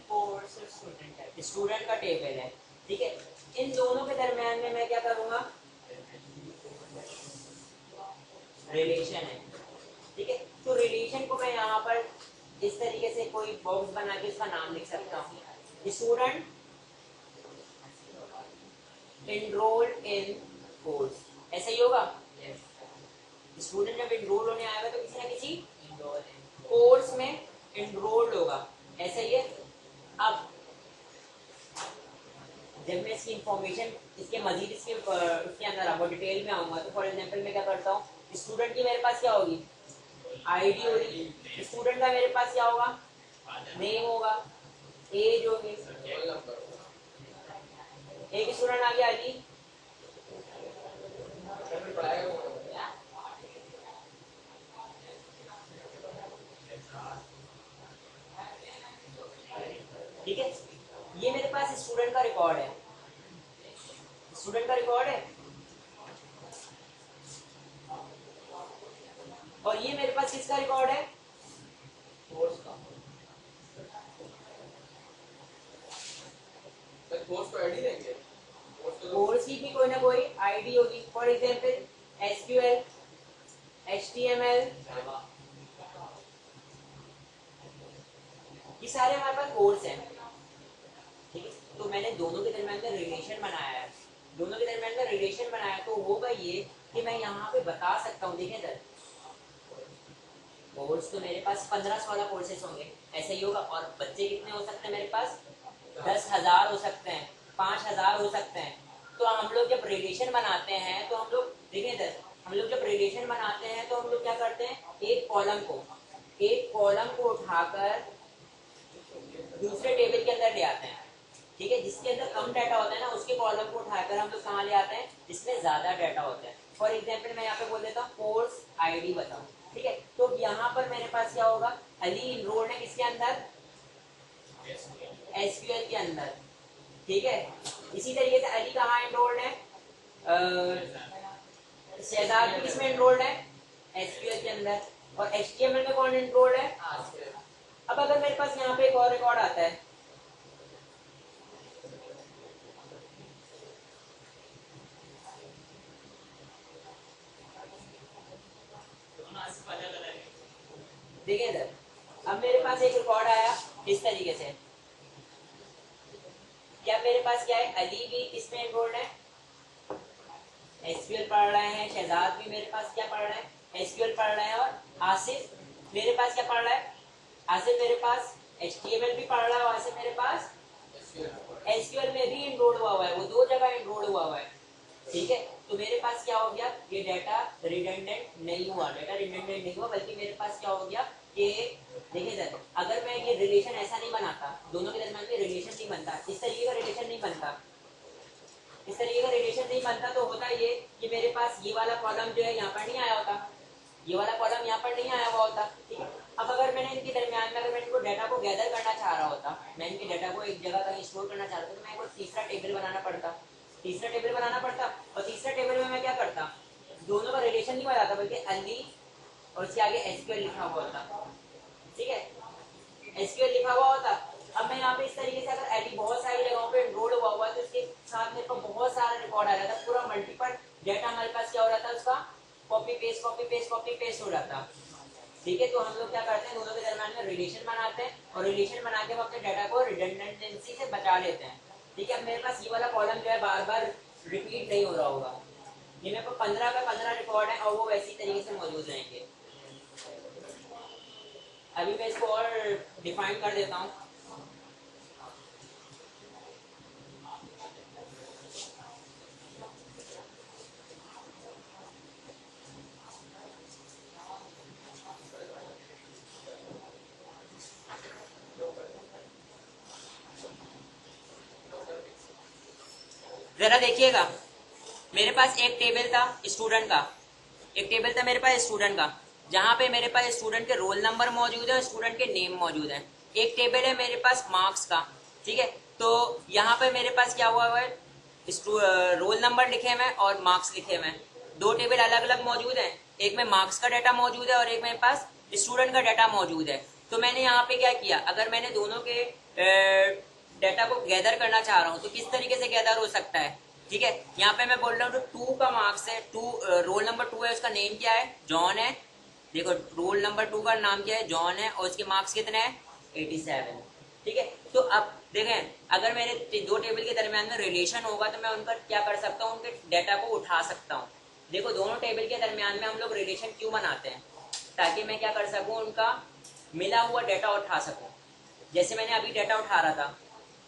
Speaker 2: कोर्स और स्टूडेंट है,
Speaker 1: स्टूडेंट का टेबल है, ठीक है। इन दोनों के दरमियान में मैं क्या करूंगा, रिलेशन है, ठीक है। तो रिलेशन को मैं यहाँ पर इस तरीके से कोई बॉक्स बना के उसका नाम लिख सकता हूँ, स्टूडेंट enrolled in कोर्स, ऐसा ही होगा। स्टूडेंट जब एनरोल होने आएगा तो किसी ना किसी कोर्स में एनरोल्ड होगा, ऐसा ही है। अब जब मैं इसकी इंफॉर्मेशन इसके मजीद उसके अंदर आऊंगा, डिटेल में आऊंगा, तो फॉर एग्जांपल मैं क्या करता हूँ, स्टूडेंट की मेरे पास क्या होगी, आईडी होगी। स्टूडेंट का मेरे पास क्या होगा, नेम होगा, एज होगी। एक स्टूडेंट आ गया अली, ठीक है। ये मेरे पास स्टूडेंट का रिकॉर्ड है, स्टूडेंट का रिकॉर्ड है। और ये मेरे पास किसका रिकॉर्ड है,
Speaker 3: कोर्स का। कोर्स को आईडी देंगे,
Speaker 1: कोर्स की भी कोई ना कोई आईडी होगी। फॉर एग्जांपल एसक्यूएल, एचटीएमएल, ये सारे हमारे पास कोर्स हैं, ठीक है। तो मैंने दोनों के दरमियान में रिलेशन बनाया है, दोनों के दरमियान में रिलेशन बनाया, तो होगा ये कि मैं यहाँ पे बता सकता हूँ, देखें सर, कोर्स तो मेरे पास 15-16 कोर्सेज होंगे, ऐसा ही होगा। और बच्चे कितने हो सकते हैं मेरे पास, 10,000 हो सकते हैं, 5,000 हो सकते हैं। तो हम लोग जब रिलेशन बनाते हैं, तो हम लोग देखें सर, हम लोग जब रिलेशन बनाते हैं तो हम लोग क्या करते हैं, एक कॉलम को उठाकर दूसरे टेबल के अंदर ले आते हैं, ठीक है। जिसके अंदर कम डाटा होता है ना, उसके कॉलम को उठाकर हम लोग कहाँ ले आते हैं, जिसमें ज्यादा डाटा होता है। फॉर एग्जांपल मैं यहाँ पे बोल देता हूँ कोर्स आईडी बताओ, ठीक है। तो यहाँ पर मेरे पास क्या होगा, अली इनरोल्ड है किसके अंदर, एसक्यूएल के अंदर, ठीक है। इसी तरीके से अली कहाँ एनरोल्ड है, शहजाद भी किसमें एनरोल्ड है, एसक्यूएल के अंदर। और एचटीएमएल में कौन एनरोल्ड है। अब अगर मेरे पास यहाँ पे एक और रिकॉर्ड आता है, देखिए इधर, अब मेरे पास एक रिकॉर्ड आया इस तरीके से, क्या मेरे पास क्या है, अली भी किसमें एनरोल्ड है, एसक्यूएल पढ़ रहे हैं, शहजाद भी मेरे पास क्या पढ़ रहे हैं, एसक्यूएल पढ़ रहे हैं, और आसिफ मेरे पास क्या पढ़ रहा है, आसिफ मेरे पास एचटीएमएल भी पढ़ रहा है, और आसिफ मेरे पास एसक्यूएल में भी एनरोल हुआ है, वो दो जगह एनरोल हुआ है, ठीक है। तो मेरे पास क्या हो गया, ये डाटा रिडंडेंट नहीं हुआ, डाटा रिडंडेंट नहीं हुआ, बल्कि मेरे पास क्या हो गया कि देखिए सर, अगर मैं ये रिलेशन ऐसा नहीं बनाता, दोनों के दरमियान में रिलेशन नहीं बनता, इस तरीके का रिलेशन नहीं बनता, इस तरीके का रिलेशन नहीं बनता, तो होता ये कि मेरे पास ये वाला कॉलम जो है यहाँ पर नहीं आया होता, ये वाला कॉलम यहाँ पर नहीं आया हुआ होता, ठीक है। अब अगर मैंने इनके दरमियान में, अगर मैं इनको डाटा को गैदर करना चाह रहा होता, मैं इनके डाटा को एक जगह कहीं स्टोर करना चाहता, तो मैं को तीसरा टेबल बनाना पड़ता, और तीसरा टेबल में मैं क्या करता, दोनों का रिलेशन नहीं बताता, बल्कि अली और उसके आगे एसक्यूएल लिखा हुआ होता, ठीक है, एसक्यूएल लिखा हुआ होता। अब मैं यहाँ पे इस तरीके से, अगर अली बहुत सारी जगहों पे एनरोल हुआ हुआ है, तो उसके साथ मेरे पास बहुत सारा रिकॉर्ड आ जाता, पूरा मल्टीपल डाटा हमारे पास क्या हो रहा था, उसका कॉपी पेस्ट हो रहा था, ठीक है। तो हम लोग क्या करते हैं, दोनों के दरमियान में रिलेशन बनाते हैं, और रिलेशन बना के हम अपने डाटा को रिडंडेंसी से बचा लेते हैं, ठीक है। अब मेरे पास ये वाला कॉलम जो है बार बार रिपीट नहीं हो रहा होगा, ये मेरे पास 15 का 15 रिकॉर्ड है, और वो वैसी तरीके से मौजूद रहेंगे। अभी मैं इसको और डिफाइन कर देता हूँ। जरा देखिएगा, मेरे पास एक टेबल था स्टूडेंट का, एक टेबल था मेरे पास स्टूडेंट का, जहाँ पे मेरे पास स्टूडेंट के रोल नंबर मौजूद है और स्टूडेंट के नेम मौजूद है। एक टेबल है मेरे पास मार्क्स का, ठीक है। तो यहाँ पे मेरे पास क्या हुआ है, रोल नंबर लिखे हुए और मार्क्स लिखे हुए, दो टेबल अलग अलग मौजूद है, एक में मार्क्स का डाटा मौजूद है और एक मेरे पास स्टूडेंट का डाटा मौजूद है। तो मैंने यहाँ पे क्या किया, अगर मैंने दोनों के डाटा को गैदर करना चाह रहा हूँ, तो किस तरीके से गैदर हो सकता है, ठीक है। यहाँ पे मैं बोल रहा हूँ, तो 2 का मार्क्स है, रोल नंबर 2 है, उसका नेम क्या है, जॉन है, देखो रोल नंबर 2 का नाम क्या है, जॉन है, और उसके मार्क्स कितने हैं, 87, ठीक है। तो अब देखें, अगर मेरे दो टेबल के दरमियान में रिलेशन होगा, तो मैं उनका क्या कर सकता हूँ, उनके डाटा को उठा सकता हूँ। देखो दोनों टेबल के दरमियान में हम लोग रिलेशन क्यों बनाते हैं, ताकि मैं क्या कर सकूँ, उनका मिला हुआ डाटा उठा सकूं। जैसे मैंने अभी डाटा उठा रहा था,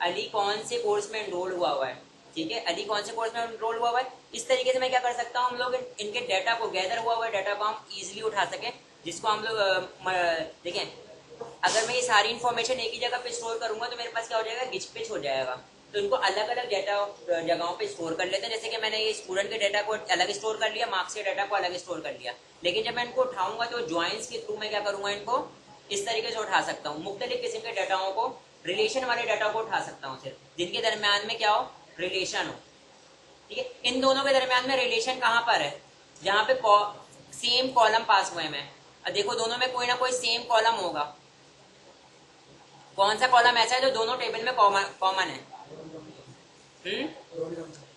Speaker 1: अली कौन से कोर्स में एनरोल हुआ है, ठीक है, अली कौन से कोर्स में एनरोल हुआ है। इस तरीके से मैं क्या कर सकता हूँ, हम लोग इनके डाटा को, गैदर हुआ हुआ डाटा को हम इजीली उठा सकें, जिसको हम लोग देखें, अगर मैं ये सारी इन्फॉर्मेशन एक ही जगह पे स्टोर करूंगा तो मेरे पास क्या हो जाएगा, गिच पिच हो जाएगा। तो इनको अलग अलग डाटा जगहों पे स्टोर कर लेते हैं। जैसे कि मैंने ये स्टूडेंट के डाटा को अलग स्टोर कर लिया, मार्क्स के डाटा को अलग स्टोर कर लिया, लेकिन जब मैं इनको उठाऊंगा तो ज्वाइंस के थ्रू मैं क्या करूंगा, इनको इस तरीके से उठा सकता हूँ। मुख्तलिफ किस्म के डाटाओं को, रिलेशन वाले डाटा को उठा सकता हूँ सिर्फ, जिनके दरमियान में क्या हो, रिलेशन हो, ठीक है। इन दोनों के दरमियान में रिलेशन कहाँ पर है, जहाँ पे सेम कॉलम पास हुए में। अब देखो दोनों में कोई ना कोई सेम कॉलम होगा। कौन सा कॉलम ऐसा है जो दोनों टेबल में कॉमन है?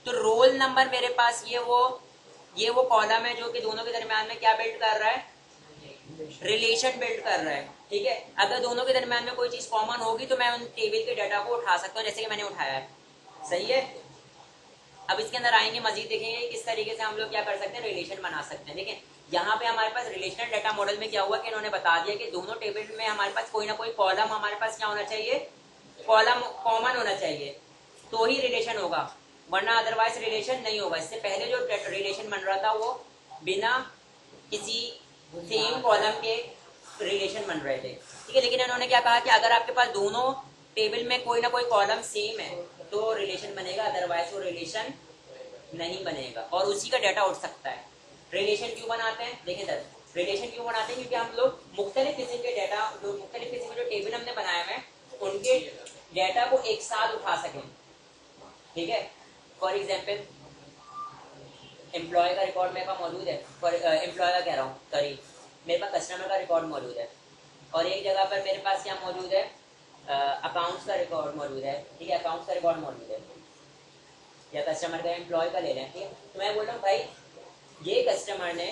Speaker 1: तो रोल नंबर मेरे पास ये वो कॉलम है जो कि दोनों के दरमियान में क्या बिल्ड कर रहा है, रिलेशन बिल्ड कर रहा है, ठीक है। अगर दोनों के दरमियान में कोई चीज कॉमन होगी तो मैं उन टेबल के डाटा को उठा सकता हूँ, जैसे कि मैंने उठाया है, सही है। अब इसके अंदर आएंगे, मजीद देखेंगे किस तरीके से हम लोग क्या कर सकते हैं, रिलेशन बना सकते हैं। देखिए यहाँ पे हमारे पास रिलेशनल डाटा मॉडल में क्या हुआ कि इन्होंने बता दिया कि दोनों टेबल में हमारे पास कोई ना कोई कॉलम हमारे पास क्या होना चाहिए, कॉलम कॉमन होना चाहिए, तो ही रिलेशन होगा, वरना अदरवाइज रिलेशन नहीं होगा। इससे पहले जो रिलेशन बन रहा था वो बिना किसी सेम कॉलम के रिलेशन बन रहे थे, ठीक है। लेकिन इन्होंने क्या कहा कि अगर आपके पास दोनों टेबल में कोई ना कोई कॉलम सेम है तो रिलेशन बनेगा, अदरवाइज वो रिलेशन नहीं बनेगा और उसी का डाटा उठ सकता है। रिलेशन क्यों बनाते हैं, देखिए सर, रिलेशन क्यों बनाते हैं, क्योंकि हम लोग मुख्तलिफ किस्म के डाटा, जो मुख्तलिफ किस्म के जो टेबल हमने बनाए हुए हैं उनके डाटा को एक साथ उठा सकें, ठीक है। फॉर एग्जाम्पल एम्प्लॉय का रिकॉर्ड मेरे पास मौजूद है, एम्प्लॉय का कह रहा हूँ, सॉरी, मेरे पास कस्टमर का रिकॉर्ड मौजूद है, और एक जगह पर मेरे पास क्या मौजूद है, अकाउंट्स का रिकॉर्ड मौजूद है, ठीक है, अकाउंट्स का रिकॉर्ड मौजूद है, या कस्टमर का एम्प्लॉय का ले लें, ठीक है। तो मैं बोल रहा हूँ भाई ये कस्टमर ने,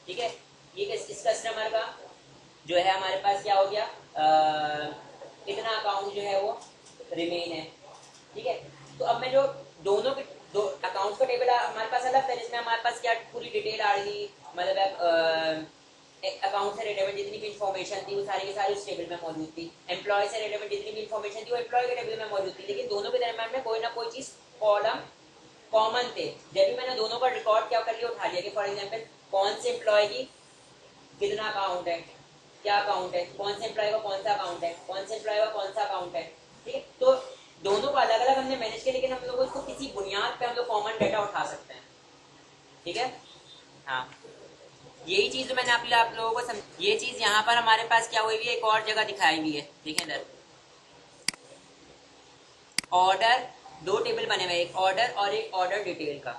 Speaker 1: ठीक है, ये इस कस्टमर का जो है हमारे पास क्या हो गया, इतना अकाउंट जो है वो रिमेन है, ठीक है। तो अब मैं जो दोनों के दो अकाउंट्स का टेबल हमारे पास अलग था, जिसमें हमारे पास क्या पूरी डिटेल आ रही थी, मतलब अकाउंट से रिलेटेड जितनी भी इन्फॉर्मेशन थी वो सारी की सारी उस टेबल में मौजूद थी, एम्प्लॉय से रिलेटेड जितनी भी इन्फॉर्मेशन थी वो एम्प्लॉय के टेबल में मौजूद थी, लेकिन दोनों के दरमियान में कोई ना कोई चीज कॉलम कॉमन थे। जब भी मैंने दोनों का रिकॉर्ड क्या कर लिया, उठा लिया कि फॉर एग्जाम्पल कौन से एम्प्लॉय की कितना अकाउंट है, क्या अकाउंट है, कौन से एम्प्लॉय का कौन सा अकाउंट है, कौन से एम्प्लॉय का कौन सा अकाउंट है, ठीक है। तो दोनों को अलग अलग हमने मैनेज किया, लेकिन हम लोग इसको किसी बुनियाद पे हम लोग कॉमन डाटा उठा सकते हैं, ठीक है। हाँ, यही चीज तो मैंने आप लोगों को ये चीज यहाँ पर हमारे पास क्या हुई है, एक और जगह दिखाई हुई है, देखें इधर, ऑर्डर, दो टेबल बने हुए, एक ऑर्डर और एक ऑर्डर डिटेल का,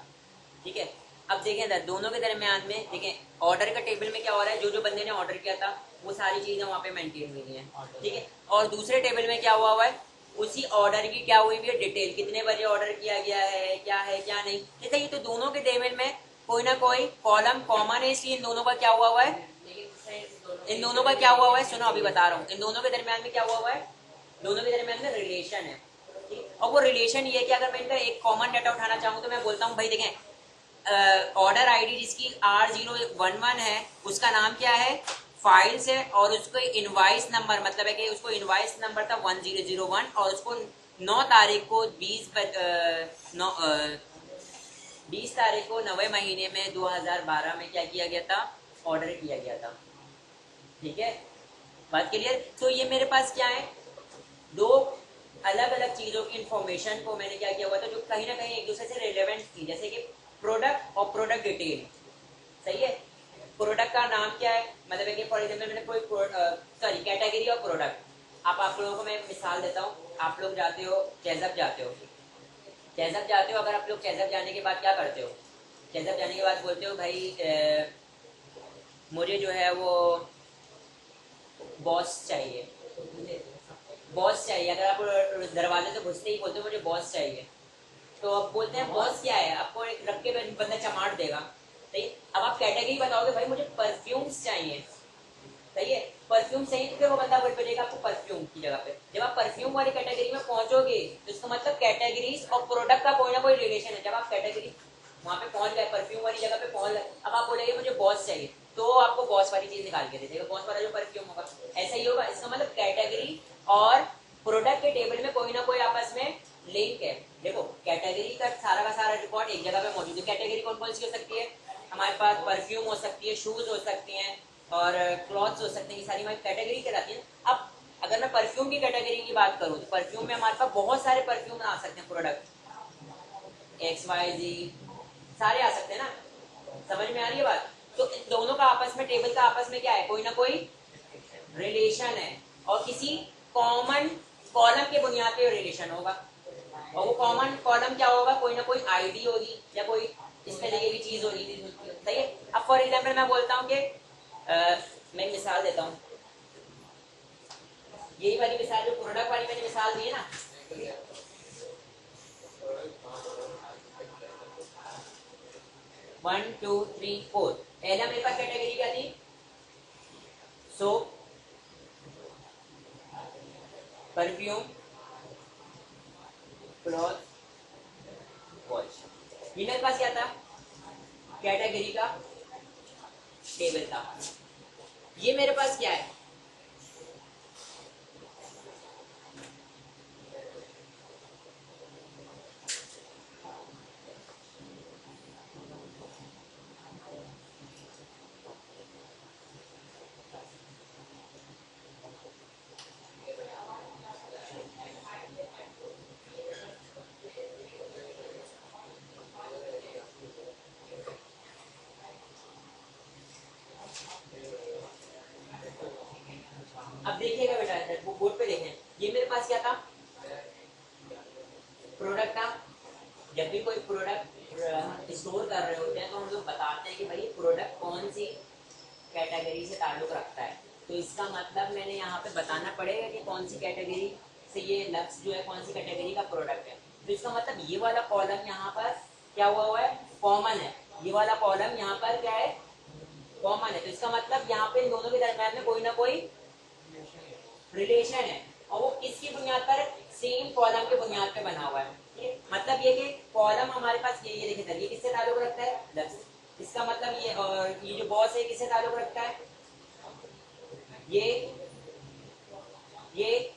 Speaker 1: ठीक है। अब देखें इधर दोनों के दरमियान में, देखें ऑर्डर का टेबल में क्या हो रहा है, जो जो बंदे ने ऑर्डर किया था वो सारी चीजें वहाँ पे मेंटेन हुई है, ठीक है। और दूसरे टेबल में क्या हुआ है, उसी ऑर्डर की क्या हुई है डिटेल, कितने बजे ऑर्डर किया गया है, क्या नहीं, जैसे ये तो दोनों के टेबल में कोई ना कोई कॉलम कॉमन है, इसलिए इन दोनों का क्या हुआ है, इन दोनों का क्या हुआ है, सुनो अभी बता रहा हूँ, इन दोनों के दरमियान में क्या हुआ है, दोनों के दरमियान में रिलेशन है, और वो रिलेशन ये है कि अगर मैं इनका एक कॉमन डाटा उठाना चाहूँ तो मैं बोलता हूँ भाई देखें ऑर्डर आईडी जिसकी R011 है उसका नाम क्या है, फाइल्स है, और उसको इनवाइस नंबर, मतलब है कि उसको इनवाइस नंबर था 1001 और उसको 9 तारीख को 20 तारीख को 9वें महीने में 2012 में क्या किया गया था, ऑर्डर किया गया था, ठीक है, बात क्लियर। तो ये मेरे पास क्या है, दो अलग अलग चीजों की इंफॉर्मेशन को मैंने क्या किया हुआ था जो कहीं ना कहीं एक दूसरे से रिलेवेंट थी, जैसे कि प्रोडक्ट और प्रोडक्ट डिटेल, सही है। प्रोडक्ट का नाम क्या है, मतलब है कि फॉर एग्जाम्पल मैंने कोई सॉरी कैटेगरी ऑफ प्रोडक्ट, आप लोगों को मैं मिसाल देता हूँ, आप लोग जाते हो चेजअप जाते हो, अगर आप लोग चेजअप जाने के बाद क्या करते हो, चेजअप जाने के बाद बोलते हो भाई मुझे जो है वो बॉस चाहिए, अगर आप दरवाजे से घुसते ही बोलते हो मुझे बॉस चाहिए, तो अब बोलते हैं बॉस क्या है, आपको एक रख के बंदा चमाट देगा, सही। अब आप कैटेगरी बताओगे भाई मुझे परफ्यूम्स चाहिए, सही है, परफ्यूम चाहिए, तो फिर वो बंदा बोल पड़ेगा आपको परफ्यूम की जगह पे। जब आप परफ्यूम वाली कैटेगरी में पहुंचोगे तो इसका मतलब कैटेगरीज और प्रोडक्ट का कोई ना कोई रिलेशन है। जब आप कैटेगरी वहां पे पहुंच गए, परफ्यूम वाली जगह पे पहुंच गए, अब आप बोलेंगे मुझे बॉस चाहिए, तो आपको बॉस वाली चीज निकाल के दे देगा, बॉस वाला जो परफ्यूम होगा। ऐसा ही होगा, इसका मतलब कैटेगरी और प्रोडक्ट के टेबल में कोई ना कोई आपस में लिंक है। देखो कैटेगरी का सारा रिकॉर्ड एक जगह पे मौजूद है। कैटेगरी कौन कौन सी हो सकती है हमारे पास? परफ्यूम हो सकती है, शूज हो सकती हैं और क्लॉथ्स हो सकते हैं, ये सारी हमारी कैटेगरी कहलाती है। अब अगर मैं परफ्यूम की कैटेगरी की बात करूं तो परफ्यूम में हमारे पास बहुत सारे परफ्यूम आ सकते हैं, प्रोडक्ट XYZ सारे आ सकते हैं ना, समझ में आ रही है बात? तो इन दोनों का आपस में, टेबल का आपस में क्या है, कोई ना कोई रिलेशन है और किसी कॉमन कॉलम के बुनियाद पे रिलेशन होगा। और वो कॉमन कॉलम क्या होगा? कोई ना कोई आईडी होगी या कोई इस तरीके की चीज होगी, सही है। अब फॉर एग्जाम्पल मैं बोलता हूँ कि मैं मिसाल देता हूँ, यही वाली मिसाल जो प्रोडक्ट वाली मैंने मिसाल दी है ना, 1 2 3 4, पहला मेरे पास कैटेगरी क्या थी? Soap, perfume, cloth, watch. ये मेरे पास क्या था? कैटेगरी का टेबल था। ये मेरे पास क्या है? अब देखिएगा बेटा, वो बोर्ड पे देखें, ये मेरे पास क्या था? प्रोडक्ट था। जब भी कोई प्रोडक्ट स्टोर कर रहे होते हैं तो हम लोग बताते हैं कि भाई प्रोडक्ट कौन सी कैटेगरी से ताल्लुक रखता है। तो इसका मतलब मैंने यहाँ पे बताना पड़ेगा कि कौन सी कैटेगरी से ये लक्स जो है, कौन सी कैटेगरी का प्रोडक्ट है। तो इसका मतलब ये वाला कॉलम यहाँ पर क्या हुआ है? कॉमन है। ये वाला कॉलम यहाँ पर क्या है? कॉमन है। तो इसका मतलब यहाँ पे इन दोनों के दरम्यान में कोई ना कोई रिलेशन है और वो किसकी बुनियाद पर? सेम कॉलम के बुनियाद पे बना हुआ है। मतलब ये कि कॉलम हमारे पास ये देखिए सर, ये किससे ताल्लुक रखता है? लक्स। इसका मतलब ये, और ये जो बॉस है किससे ताल्लुक रखता है? ये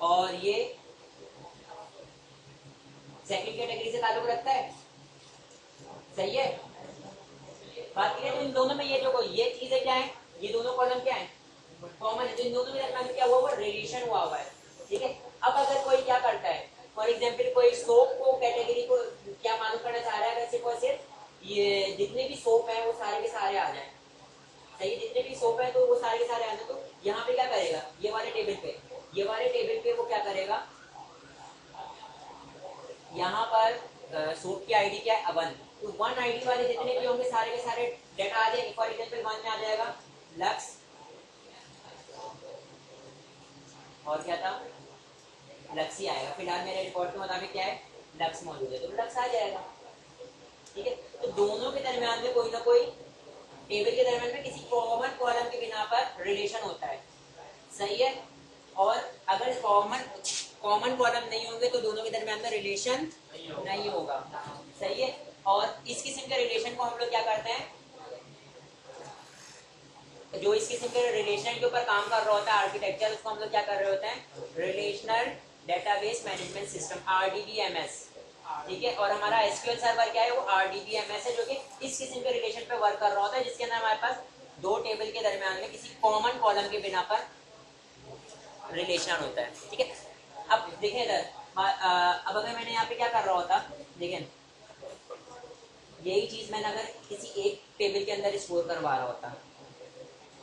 Speaker 1: और ये सेकंड कैटेगरी से ताल्लुक रखता है, सही है। बात की तो इन दोनों में ये जो ये चीजें क्या है, ये दोनों कॉलम क्या है? कॉमन है। तो इन दोनों के दरमियान क्या हुआ? रिलेशन हुआ है, ठीक है। अब अगर कोई क्या करता है, फॉर एग्जाम्पल कोई सोप को कैटेगरी को क्या मालूम करना चाह रहा है, अगर सिर्फ और सिर्फ ये जितने भी सोप है वो सारे के सारे आ जाए, सही, जितने भी सोप है तो वो सारे के सारे आ जाए, तो यहाँ पे क्या करेगा? ये वाले टेबल पे वो क्या करेगा? यहाँ पर सोप की आईडी क्या है? 1। तो 1 आईडी वाले जितने भी होंगे सारे के सारे डेटा आ जाएंगे। फॉर एग्जाम्पल 1 में आ जाएगा लक्स, और क्या था? लक्स ही आएगा। फिलहाल मेरे रिकॉर्ड के मुताबिक क्या है? लक्स मौजूद है, तो लक्स आ जाएगा, ठीक है। तो दोनों के दरमियान में कोई ना कोई, टेबल के दरमियान में किसी कॉमन कॉलम के बिना पर रिलेशन होता है, सही है। और अगर कॉमन कॉलम नहीं होंगे तो दोनों के दरमियान में रिलेशन नहीं होगा, सही है। और इस किस्म के रिलेशन को हम लोग क्या करते हैं? जो इस किस्म के रिलेशन के ऊपर काम कर रहा होता है आर्किटेक्चर, उसको हम लोग क्या कर रहे होते हैं? Relational database management system, RDBMS, ठीक है। और हमारा SQL सर्वर क्या है? वो RDBMS है, जो कि इस किस्म के रिलेशन पे वर्क कर रहा होता है, जिसके अंदर हमारे पास दो टेबल के दरमियान में किसी कॉमन कॉलम के बिना पर रिलेशन होता है, ठीक है। अब देखें इधर, अब अगर मैंने यहाँ पे क्या कर रहा होता, देखें यही चीज मैंने अगर किसी एक टेबल के अंदर स्टोर करवा रहा होता,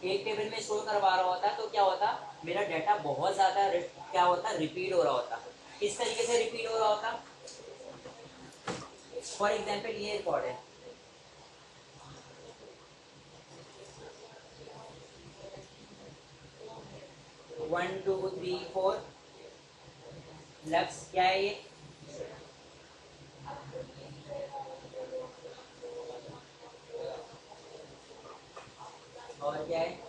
Speaker 1: एक टेबल में स्टोर करवा रहा होता, तो क्या होता? मेरा डाटा बहुत ज्यादा क्या होता? रिपीट हो रहा होता। किस तरीके से रिपीट हो रहा होता? फॉर एग्जाम्पल ये रिकॉर्ड है, one two three four lux, क्या है ये? और क्या है?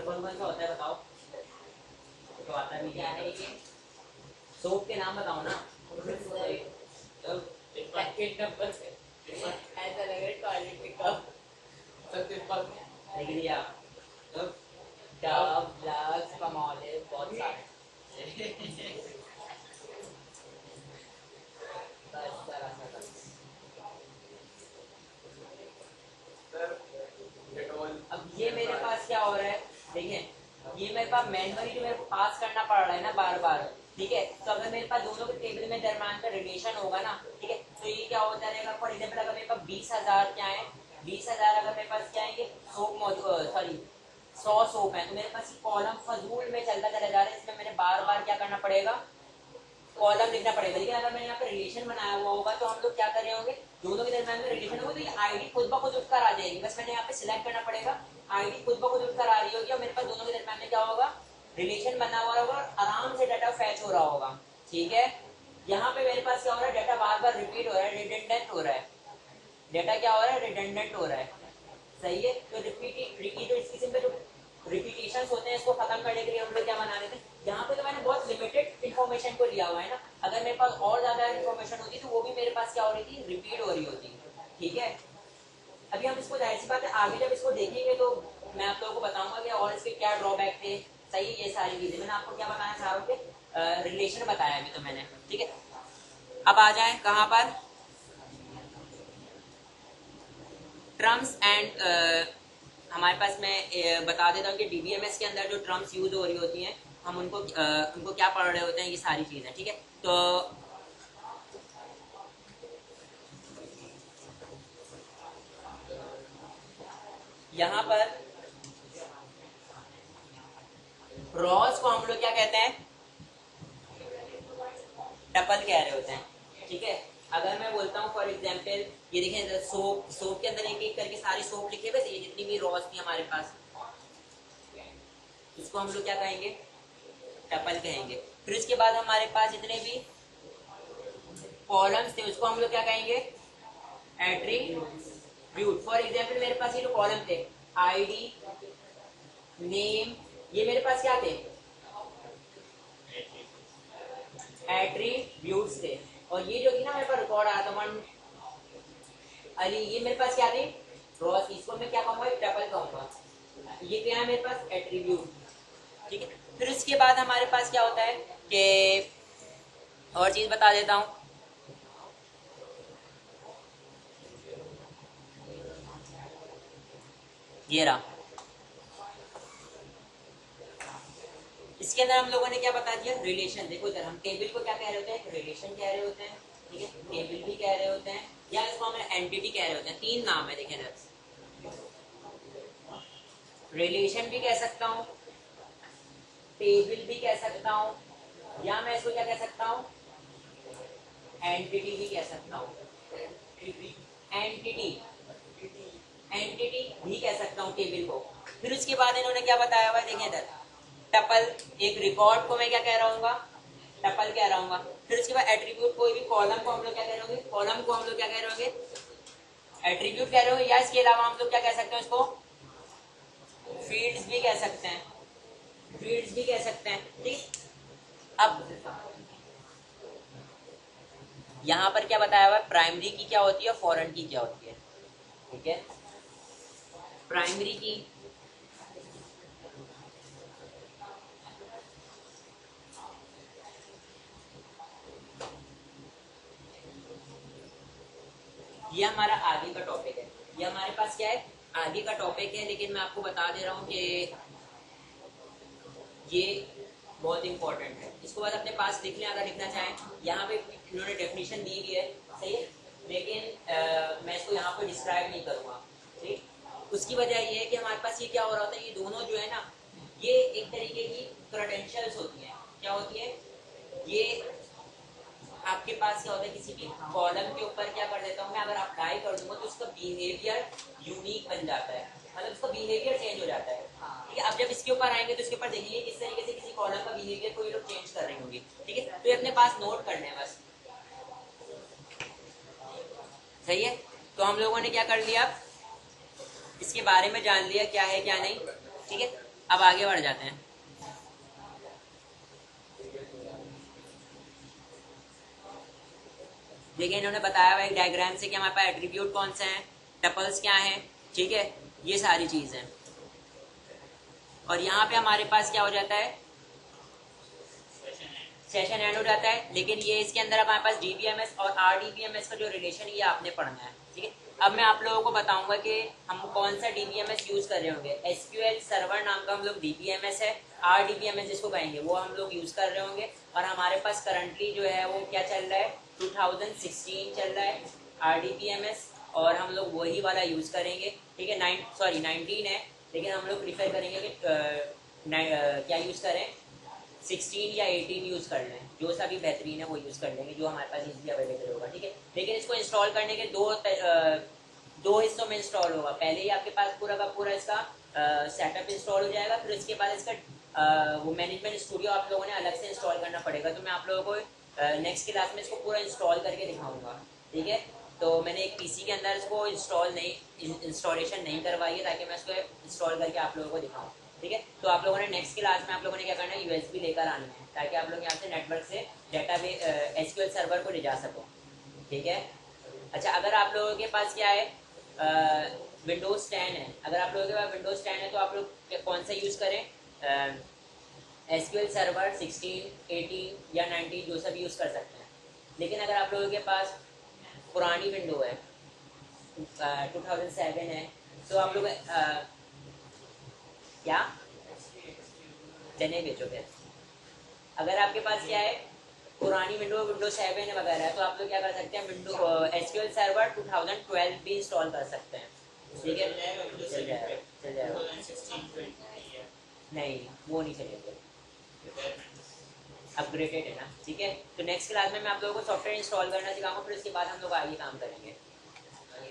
Speaker 1: कौन कौन सा होता है बताओ? तो आता भी
Speaker 2: क्या है ये?
Speaker 1: सोप के नाम बताओ ना।
Speaker 2: सेकंड नंबर पे ऐसा लग रहा है टॉयलेट पिकअप।
Speaker 1: लिख दिया।
Speaker 2: डव, लक्स, पमोलिव, बहुत सारे। बस जरा सा बस।
Speaker 1: अब ये मेरे पास क्या हो रहा है, देखिए ये मेरे पास मैनुअली जो मेरे को पास करना पड़ रहा है ना बार बार, ठीक है। तो अगर मेरे पास दोनों के टेबल में दरम्यान का रिलेशन होगा ना, ठीक है, तो ये क्या होता रहेगा। फॉर एग्जाम्पल अगर मेरे पास 20,000 क्या है, 20,000 अगर मेरे पास क्या है ये सोप मौजूद, सॉरी 100 सोप है, तो मेरे पास कॉलम फजूल में चलता चला जा रहा है। इसमें मैंने बार बार क्या करना पड़ेगा, कॉलम लिखना पड़ेगा। लेकिन अगर मैंने यहाँ पे रिलेशन बनाया हुआ होगा तो हम लोग क्या कर रहे होंगे, दोनों के दरम्यान में रिलेशन होगा तो ये आईडी खुद ब खुद उठकर आ जाएगी। बस मैंने यहाँ पे सिलेक्ट करना पड़ेगा, आईडी खुद ब खुद उठकर आ रही होगी और मेरे पास दोनों के दरम्यान में क्या होगा, रिलेशन बना हुआ होगा और आराम से डाटा फैच हो रहा होगा, ठीक है। यहाँ पे मेरे पास क्या हो रहा है, डाटा बार बार रिपीट हो रहा है, रिडंडेंट हो रहा है। डाटा क्या हो रहा है, रिडंडेंट हो रहा है, सही है। तो रिपीट जो इस किस्म के जो रिपीटेशंस होते हैं इसको खत्म करने के लिए हम लोग क्या बना देते हैं। यहाँ पे तो मैंने बहुत लिमिटेड इन्फॉर्मेशन को लिया हुआ है ना, अगर मेरे पास और ज्यादा इन्फॉर्मेशन होती तो वो भी मेरे पास क्या हो रही थी, रिपीट हो रही होती, ठीक है। अभी हम इसको जाहिर सी बात है आगे जब इसको देखेंगे तो मैं आप लोगों को बताऊंगा कि और इसके क्या ड्रॉबैक थे, सही है। ये सारी चीजें मैंने आपको क्या बताना चाह रहा हूँ, रिलेशन बताया अभी तो मैंने, ठीक है। अब आ जाए कहाँ पर, ट्रम्स एंड हमारे पास मैं बता देता हूँ कि डीबीएमएस के अंदर जो टर्म्स यूज हो रही होती हैं हम उनको क्या पढ़ रहे होते हैं, ये सारी चीजें, ठीक है। तो यहाँ पर रॉस को हम लोग क्या कहते हैं, टपल कह रहे होते हैं, ठीक है। अगर मैं बोलता हूँ फॉर एग्जाम्पल ये देखें सोप के अंदर एक एक करके सारी सोप लिखे हुए थे, ये जितनी भी रॉस थी हमारे पास, इसको हम लोग क्या कहेंगे, टपल कहेंगे। फिर इसके बाद हमारे पास जितने भी कॉलम्स थे उसको हम लोग क्या कहेंगे, एट्रीब्यूट। फॉर एग्जाम्पल मेरे पास ये जो कॉलम थे आईडी, नेम, ये मेरे पास क्या थे, एट्रीब्यूट्स थे। और ये जो थी ना मेरे पास रिकॉर्ड आया था वन अली, ये मेरे पास क्या थे, रॉस, इसको मैं क्या कहूंगा, टपल कहूंगा। ये क्या है मेरे पास, एट्रीब्यूट, ठीक है। फिर उसके बाद हमारे पास क्या होता है कि और चीज बता देता हूं, ये रहा, इसके अंदर हम लोगों ने क्या बता दिया, रिलेशन। देखो इधर हम टेबल को क्या कह रहे होते हैं, रिलेशन कह रहे होते हैं, ठीक है, टेबल भी कह रहे होते हैं या इसको हम एंटिटी कह रहे होते हैं। तीन नाम है देखें, रिलेशन भी कह सकता हूँ, टेबल भी कह सकता हूँ, या मैं इसको क्या कह सकता हूँ, एंटिटी भी कह सकता हूँ, एंटिटी भी कह सकता हूँ टेबल को। फिर उसके बाद इन्होंने क्या बताया हुआ है, देखें इधर, टपल, एक रिकॉर्ड को मैं क्या कह रहा हूँ, टपल कह रहा हूँ। फिर उसके बाद एट्रीब्यूट, कोई भी कॉलम को हम लोग क्या कह रहे होंगे, कॉलम को हम लोग क्या कह रहे होंगे, एट्रीब्यूट कह रहे होंगे, या इसके अलावा हम लोग क्या कह सकते हैं इसको, फील्ड्स भी कह सकते हैं, फील्ड्स भी कह सकते हैं, ठीक। अब यहाँ पर क्या बताया हुआ है, प्राइमरी की क्या होती है और फॉरेन की क्या होती है, ठीक है। प्राइमरी की ये हमारा आगे का टॉपिक है, ये हमारे पास क्या है, आगे का टॉपिक है। लेकिन मैं आपको बता दे रहा हूँ कि ये बहुत इंपॉर्टेंट है, इसको बस अपने पास लिख लें अगर लिखना चाहें। यहाँ पे इन्होंने डेफिनेशन दी हुई है, सही है, लेकिन मैं इसको यहाँ पे डिस्क्राइब नहीं करूँगा, ठीक। उसकी वजह ये है कि हमारे पास ये क्या हो रहा होता है, ये दोनों जो है ना, ये एक तरीके की क्रेडेंशियल्स होती हैं। क्या होती है, ये आपके पास क्या होता है, किसी भी कॉलम के ऊपर क्या कर देता हूँ मैं, अगर अप्लाई कर दूंगा तो उसका बिहेवियर यूनिक बन जाता है, मतलब उसका बिहेवियर चेंज हो जाता है, ठीक है। अब जब इसके ऊपर आएंगे तो इसके ऊपर देखेंगे किस तरीके से किसी कॉलम का बिहेवियर को ये लोग चेंज कर रहे होंगे, ठीक है। तो ये अपने पास नोट करने हैं बस, सही है। तो हम लोगों ने क्या कर लिया, इसके बारे में जान लिया क्या है क्या नहीं, ठीक है। अब आगे बढ़ जाते हैं। देखिए इन्होंने बताया हुआ एक डायग्राम से कि हमारे पास एट्रीब्यूट कौन से हैं, टपल्स क्या हैं, ठीक है, ये सारी चीज है। और यहाँ पे हमारे पास क्या हो जाता है, सेशन एंड हो जाता है। लेकिन ये इसके अंदर हमारे पास डीबीएमएस और आरडीबीएमएस का जो रिलेशन ये आपने पढ़ना है, ठीक है। अब मैं आप लोगों को बताऊंगा कि हम कौन सा डीबीएमएस यूज कर रहे होंगे। एसक्यूएल सर्वर नाम का हम लोग डीबीएमएस है, आरडीबीएमएस जिसको कहेंगे वो हम लोग यूज कर रहे होंगे। और हमारे पास करंटली जो है वो क्या चल रहा है, 2016 चल रहा है आरडीबीएमएस, और हम लोग वही वाला यूज करेंगे, ठीक है। 19 है, लेकिन हम लोग प्रीफर करेंगे कि क्या यूज करें, 16 या 18 यूज कर लें, जो सा भी बेहतरीन है वो यूज कर लेंगे, जो हमारे पास इजीली अवेलेबल होगा, ठीक है। लेकिन इसको इंस्टॉल करने के दो हिस्सों में इंस्टॉल होगा। पहले ही आपके पास पूरा का पूरा इसका सेटअप इंस्टॉल हो जाएगा, फिर उसके बाद इसका वो मैनेजमेंट स्टूडियो आप लोगों ने अलग से इंस्टॉल करना पड़ेगा। तो मैं आप लोगों को नेक्स्ट क्लास में इसको पूरा इंस्टॉल करके दिखाऊंगा, ठीक है। तो मैंने एक पीसी के अंदर इसको इंस्टॉलेशन नहीं करवाई है, ताकि मैं इसको इंस्टॉल करके आप लोगों को दिखाऊँ, ठीक है। तो आप लोगों ने नेक्स्ट क्लास में आप लोगों ने क्या करना है, यूएसबी लेकर आना है, ताकि आप लोग यहाँ से नेटवर्क से डाटा एसक्यूएल सर्वर को ले जा सको, ठीक है। अच्छा, अगर आप लोगों के पास क्या है, विंडोज 10 है, अगर आप लोगों के पास विंडोज 10 है तो आप लोग कौन सा यूज़ करें, एसक्यूएल सर्वर 16, 18 या 19 जो सा भी यूज़ कर सकते हैं। लेकिन अगर आप लोगों के पास पुरानी विंडो है, 2007 है, तो आप लोग क्या चने बेचो फिर। अगर आपके पास क्या है, पुरानी विंडो 7 वगैरह है, तो आप लोग क्या कर सकते हैं, विंडो एसक्यूएल सर्वर 2012 भी इंस्टॉल कर सकते हैं, ठीक है। चल जाएगा। नहीं, वो नहीं चलेगा, अपग्रेडेड है ना, ठीक है। तो नेक्स्ट क्लास में मैं आप लोगों को सॉफ्टवेयर इंस्टॉल करना सिखाऊंगा, फिर उसके बाद हम लोग आगे काम करेंगे।